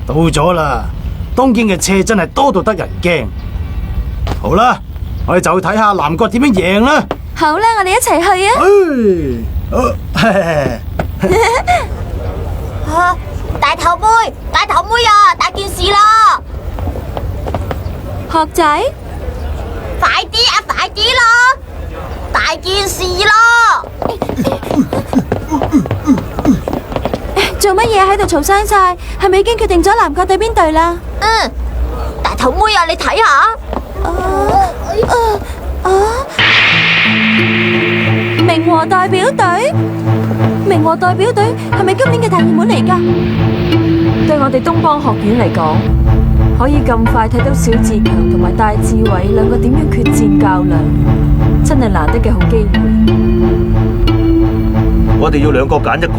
到咗啦！東京嘅車真係多到得人驚。好啦，我哋就去睇下南國點樣贏啦！好啦，我哋一齊去啊！大頭妹啊，大件事啦！學仔，快啲啦！大件事啦！做乜嘢喺度嘈聲晒？係咪已經決定咗南國對邊隊啦？大頭妹啊，你睇下。明和代表隊？明和代表隊係咪今年嘅大熱門嚟㗎？對我哋東邦學院嚟講，可以咁快睇到小志強同埋戴志偉兩個點樣決戰較量，真係難得嘅好機會。我哋要2個揀1個。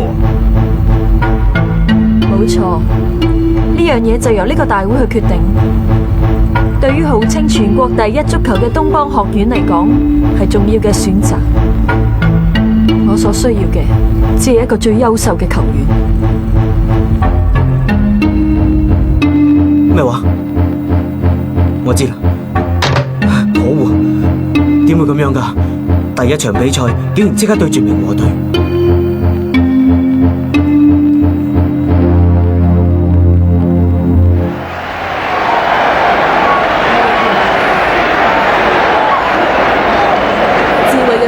冇錯，呢樣嘢就由呢個大會去決定。對於號稱全國第一足球嘅東邦學院嚟講，係重要嘅選擇。我所需要嘅只係一個最優秀嘅球員。咩話？我知啦。可惡，點會咁樣噶？第一場比賽竟然即刻對住明和隊。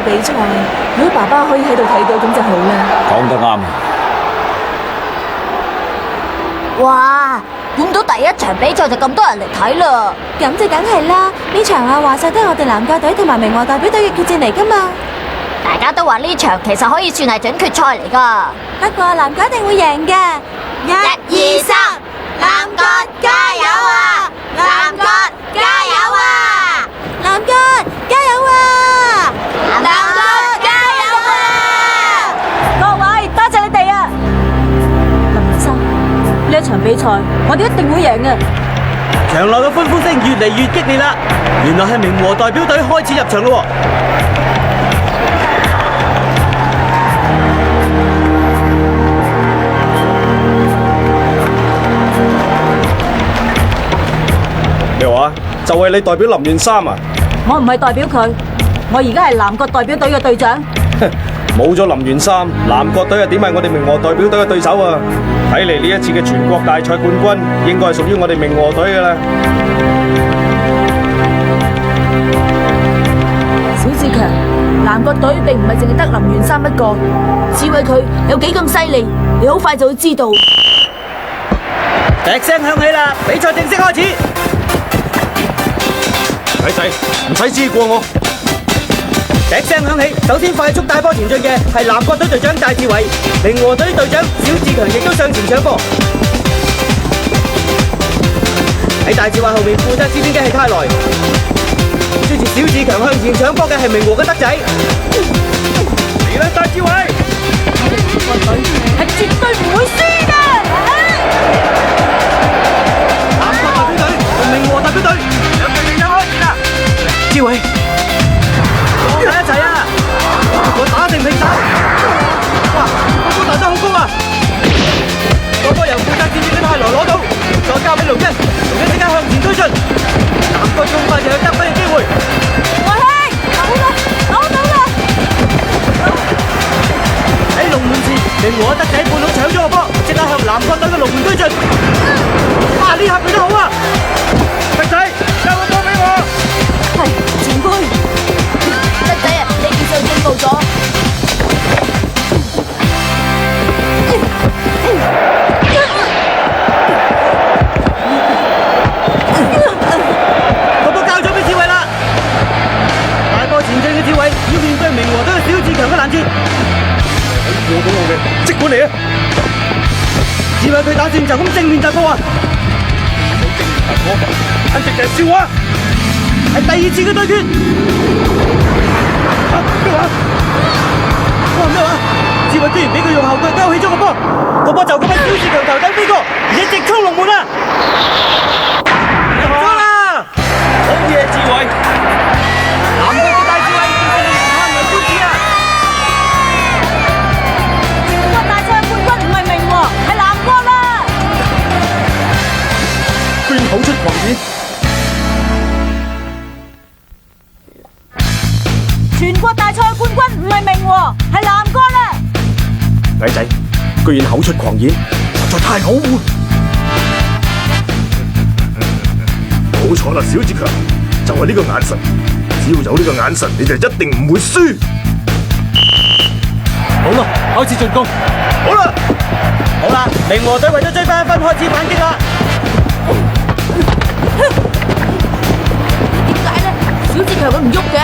比賽，如果爸爸可以喺度睇到，咁就好啦。講得啱。哇！估唔到第一場比賽就咁多人嚟睇啦。咁就梗係啦，呢場啊話晒都係我哋南國隊同埋明和代表隊嘅決戰嚟噶嘛。大家都話呢場其實可以算係準決賽嚟噶。不過南國一定會贏嘅。1、2、3，南國加油啊！南國加油啊！南國加油啊！南國加油賽，我哋一定會贏嘅。場內嘅歡呼聲越嚟越激烈啦！原來係明和代表隊開始入場咯。咩話？就係你代表林源三啊？我唔係代表佢，我而家係南國代表隊嘅隊長。冇咗林源三，南國隊啊點係我哋明和代表隊嘅對手啊？睇嚟呢一次嘅全國大賽冠軍應該係屬於我哋明和隊㗎啦。小志強，南國隊並唔係淨係得林源三一個，智慧佢有幾咁犀利，你好快就會知道。笛聲響起啦，比賽正式開始。仔仔，唔使知過我。笛聲響起，首先快速帶波前進嘅係南國隊隊長戴志偉，明和隊隊長小志強亦都上前搶波。喺戴志偉後面負責接邊嘅係泰來，追住小志強向前搶波嘅係明和嘅德仔。嚟啦，戴志偉！南國隊係絕對唔會輸嘅。南國代表隊同明和代表隊兩隊競爭開始啦！志偉。喺一齊啊！我打定平手。哇！個波彈得好高啊！個波由負責接應嘅泰來攞到，再交俾龍一，龍一即刻向前推進。南國咁快就有得分嘅機會。我兄，好啦！喺龍門前，明和德仔半路搶咗個波，即刻向南國隊嘅龍門推進。哇！呢下佢都好啊！德仔，交個波俾我。係前輩。德仔啊，你技術進步咗。個波交咗俾志偉啦。大波前進嘅志偉要面對明和隊嘅小志強嘅攔截。過到我嘅，即管嚟啊！志偉佢打算就咁正面突破啊！簡直就係笑話。係第二次嘅對決。咩話？哇！咩話？志偉居然俾佢用後腳勾起咗個波，個波就咁喺小志強頭頂飛過，而且直衝龍門啦！入咗啦！好嘢，志偉！南國嘅大智慧仲係令人歎為觀止啊！全國大賽冠軍唔係明和，係南國啦！居然口出狂言！全國大賽冠軍唔係明和，係南國啦！仔仔，居然口出狂言，實在太可惡！冇錯啦，小志強，就係呢個眼神，只要有呢個眼神，你就一定唔會輸。好啦，開始進攻。好啦，好啦，明和隊為咗追翻一分，開始反擊啦！點解咧？小志強佢唔喐嘅？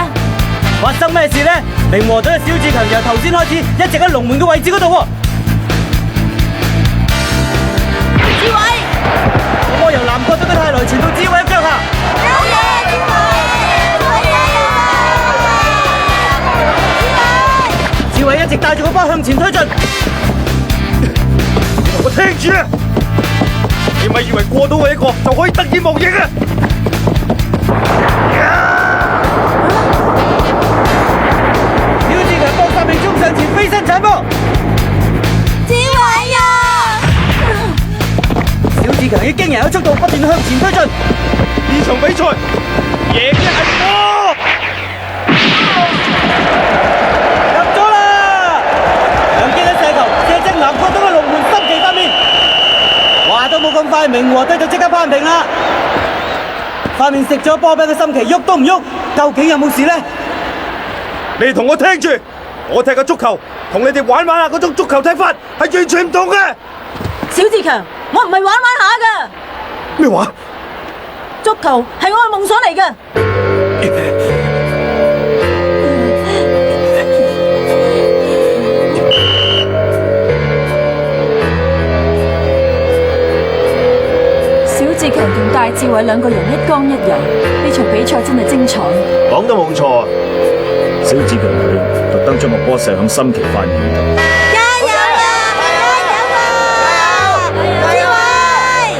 發生咩事呢？明和隊嘅小志強由頭先開始一直喺龍門嘅位置嗰度喎。志偉，個波由南國隊嘅泰來傳到志偉嘅腳下。好嘢，志偉！志偉一直帶住個波向前推進。我聽住啊！你咪以為過到我一個就可以得意忘形啊！小志強搏殺命中上前飛身鏟波。志偉啊！小志強以驚人嘅速度不斷向前推進。呢場比賽贏嘅係我！入咗啦！梁基嘅射球射正南國隊嘅龍門心旗方面。話都冇咁快，明和隊就即刻攀平啦。塊面食咗波餅嘅心旗喐都唔喐，究竟有冇事呢？你同我聽住，我踢嘅足球同你哋玩下嗰種足球踢法係完全唔同嘅。小志強，我唔係玩下噶，咩話？足球係我嘅夢想嚟嘅。小志強同戴志偉兩個人一剛一柔，呢場比賽真係精彩。講得冇錯啊！小志強佢特登將個波射向心旗塊面度。加油啊！加油啊！志偉！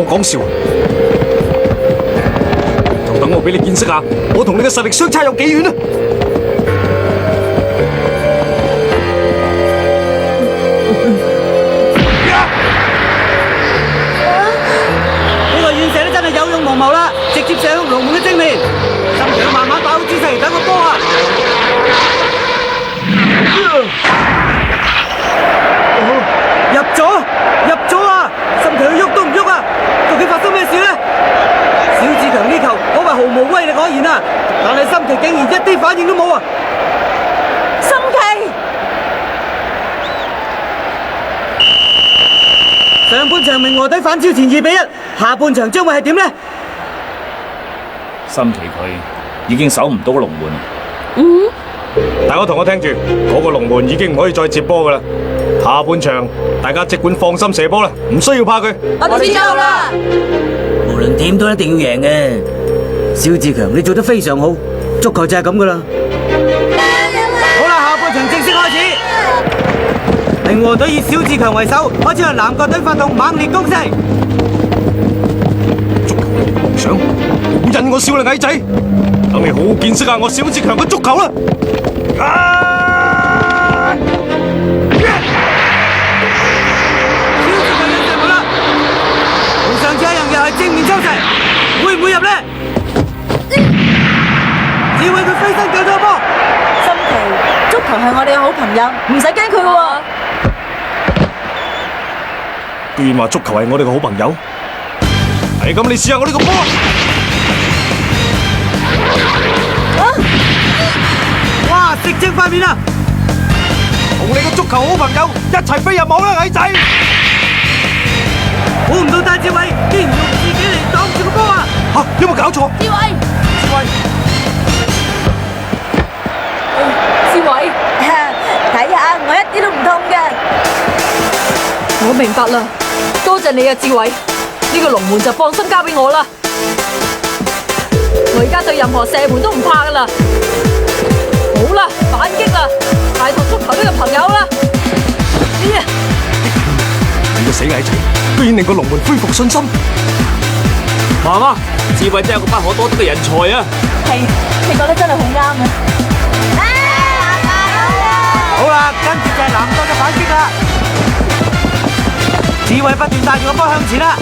講笑，就等我俾你見識下，我同你嘅實力相差有幾遠啊！呢個遠射咧真係有勇無謀啦，直接射向龍門嘅正面。心強慢慢擺好姿勢，等個波啊！入咗啊！心強喐都唔喐啊！究竟發生咩事呢？小志強呢球可謂毫無威力可言啊！但係心奇竟然一啲反應都冇啊！心奇，上半場明和隊反超前2-1，下半場將會係點呢？心奇佢已經守唔到龍門。大家同我聽住，嗰個龍門已經唔可以再接波噶啦。下半場大家即管放心射波啦，唔需要怕佢。我哋知道啦。無論點都一定要贏嘅。小志強，你做得非常好，足球就係咁噶啦。好啦，下半場正式開始。明和隊以小志強為首，開始向南國隊發動猛烈攻勢。足球係夢想，唔引我少力矮仔，等你好好見識下我小志強嘅足球啦！小志強一射門啦，同上次一樣又係正面抽射，會唔會入呢？志偉佢飛身救咗波。心奇，足球係我哋嘅好朋友，唔使驚佢喎。居然話足球係我哋嘅好朋友，係咁，你試下我呢個波。哇！直正塊面啊！同你個足球好朋友一齊飛入網啦，矮仔！估唔到戴志偉竟然用自己嚟擋住個波啊！嚇，有冇搞錯？志偉，睇下，我一啲都唔痛嘅。我明白啦，多謝你啊，志偉，呢個龍門就放心交俾我啦。我而家對任何射門都唔怕噶啦。好啦，反擊啦，大同足球呢個朋友啦。你個死矮仔，居然令個龍門恢復信心。媽媽，志偉真係個不可多得嘅人才啊！係，你講得真係好啱啊！好啦，跟住就係南國嘅反擊啦。志偉不斷帶住個波向前啦。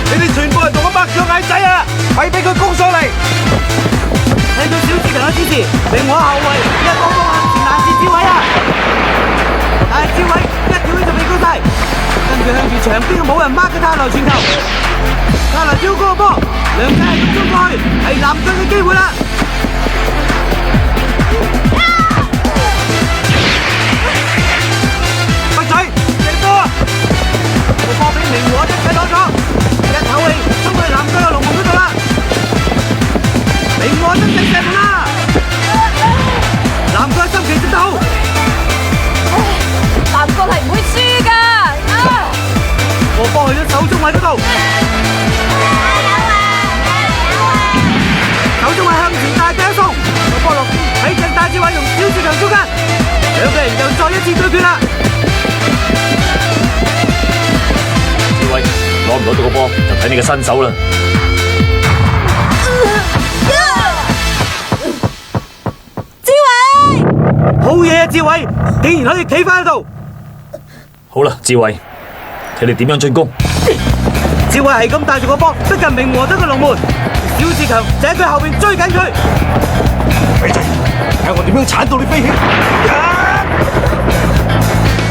你哋全部人同我擘住個矮仔啊！咪俾佢攻上嚟！聽到小志強嘅支持，明和後衛一個波向前攔截志偉啊！但係志偉一跳起就被高晒，跟住向住場邊嘅冇人 mark 嘅泰來傳球，泰來超高個波，梁仔係咁衝過去，係南國嘅機會啦！北仔，射波啊！個波俾明和一齊攞咗，一口氣衝去南國嘅龍門嗰度啦！明和真正射門啦！南國心奇接得好，南國係唔會輸噶。個波去咗手中位嗰度，手中位向前大腳一送，個波落喺正大志偉同小志強中間，兩個人又再一次對決啦！志偉攞唔攞到個波，就睇你嘅身手啦。好嘢啊，志偉，竟然可以企翻喺度。好啦，志偉，睇你點樣進攻。志偉係咁帶住個波逼近明和隊嘅龍門，小志強就喺佢後邊追緊佢。矮仔，睇下我點樣鏟到你飛起！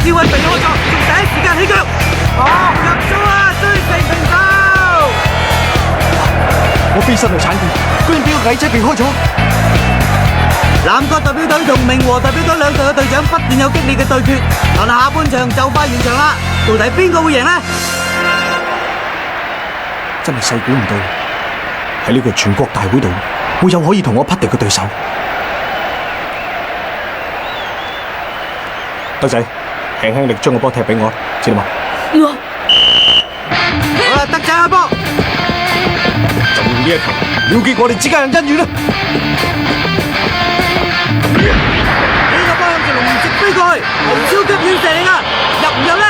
志偉避開咗，仲第一時間起腳，入咗啊，追成平手。我飛身去鏟佢，居然俾個矮仔避開咗。南國代表隊同明和代表隊兩隊嘅隊長不斷有激烈嘅對決，但係下半場就快完場啦，到底邊個會贏呢？真係細估唔到，喺呢個全國大會度會有可以同我匹敵嘅對手。德仔，輕輕力將個波踢俾我，知道嘛？好啦，德仔開波，就用呢一球了結我哋之間嘅恩怨啦！呢個波向住龍門直飛過去，係超級遠射嚟噶，入唔入呢？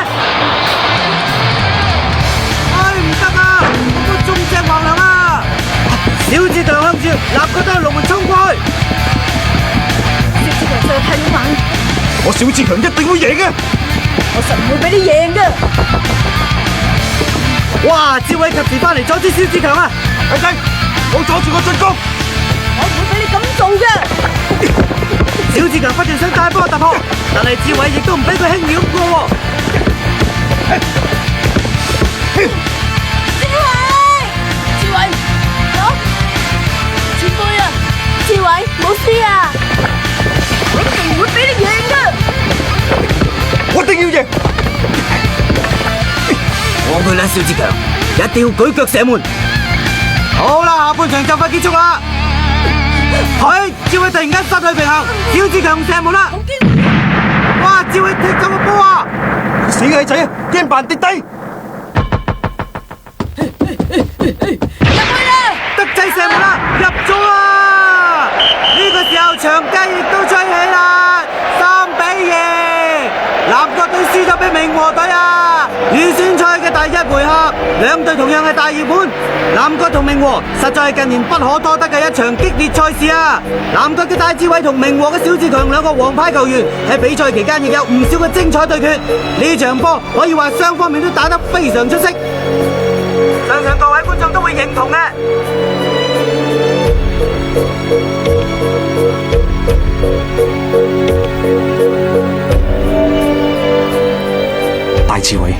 小志強一定會贏嘅。我實唔會俾你贏嘅。哇！志偉及時翻嚟阻止小志強啊！睇睇，冇阻住我進攻。我唔會俾你咁做嘅。小志強不斷想帶波突破，但係志偉亦都唔俾佢輕易咁過喎。志偉，前輩啊！志偉，冇事啊！我一定唔會俾你贏嘅。我一定要贏。放佢啦，小志強，一定要舉腳射門。好啦，下半場就快結束啦。志偉突然間失去平衡，小志強射門啦！哇！志偉踢走個波啊！死矮仔啊！驚扮跌低。德仔射門啦，入咗啦！呢個時候長雞亦都吹起啦，3-2，南國隊輸咗俾明和隊啊！預選賽嘅第一回合，兩隊同樣係大熱門，南國同明和實在係近年不可多得嘅一場激烈賽事啊！南國嘅戴志偉同明和嘅小志強兩個王牌球員喺比賽期間亦有唔少嘅精彩對決，呢場波可以話雙方面都打得非常出色，相信各位觀眾都會認同嘅。戴志偉，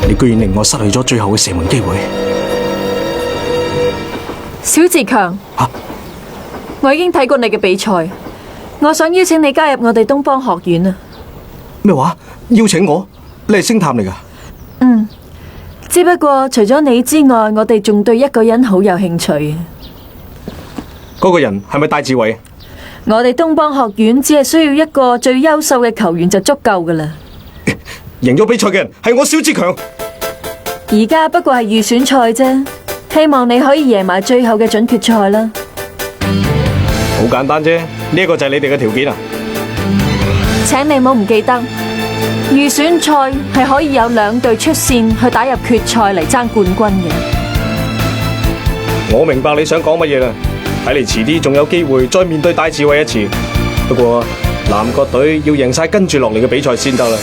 你居然令我失去咗最後嘅射門機會。小志強，我已經睇過你嘅比賽，我想邀請你加入我哋東方學院啊！咩話？邀請我？你係星探嚟㗎？嗯，只不過除咗你之外，我哋仲對一個人好有興趣。嗰個人係咪戴志偉？我哋東方學院只係需要一個最優秀嘅球員就足夠㗎喇。贏咗比賽嘅人係我小志強。而家不過係預選賽啫，希望你可以贏埋最後嘅準決賽啦。好簡單啫，呢一個就係你哋嘅條件啊！請你唔好唔記得，預選賽係可以有2隊出線去打入決賽嚟爭冠軍嘅。我明白你想講乜嘢啦，睇嚟遲啲仲有機會再面對戴志偉一次。不過南國隊要贏晒跟住落嚟嘅比賽先得啦。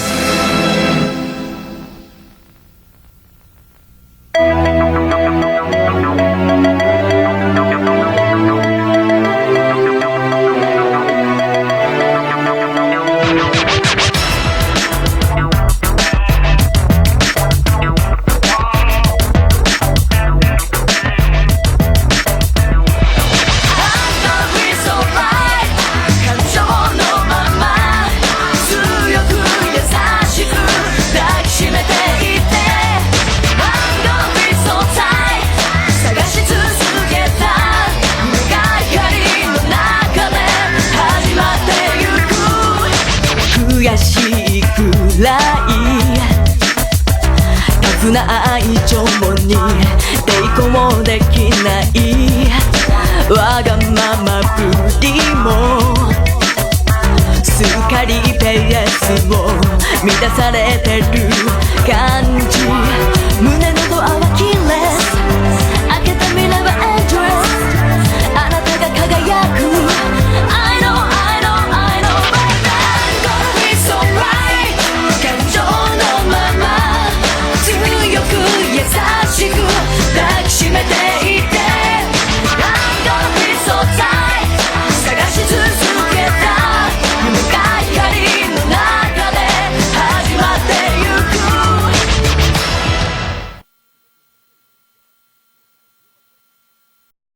悔しいくらいタフな愛情に抵抗できないわがままぶりもすっかりペースを乱されてる感じ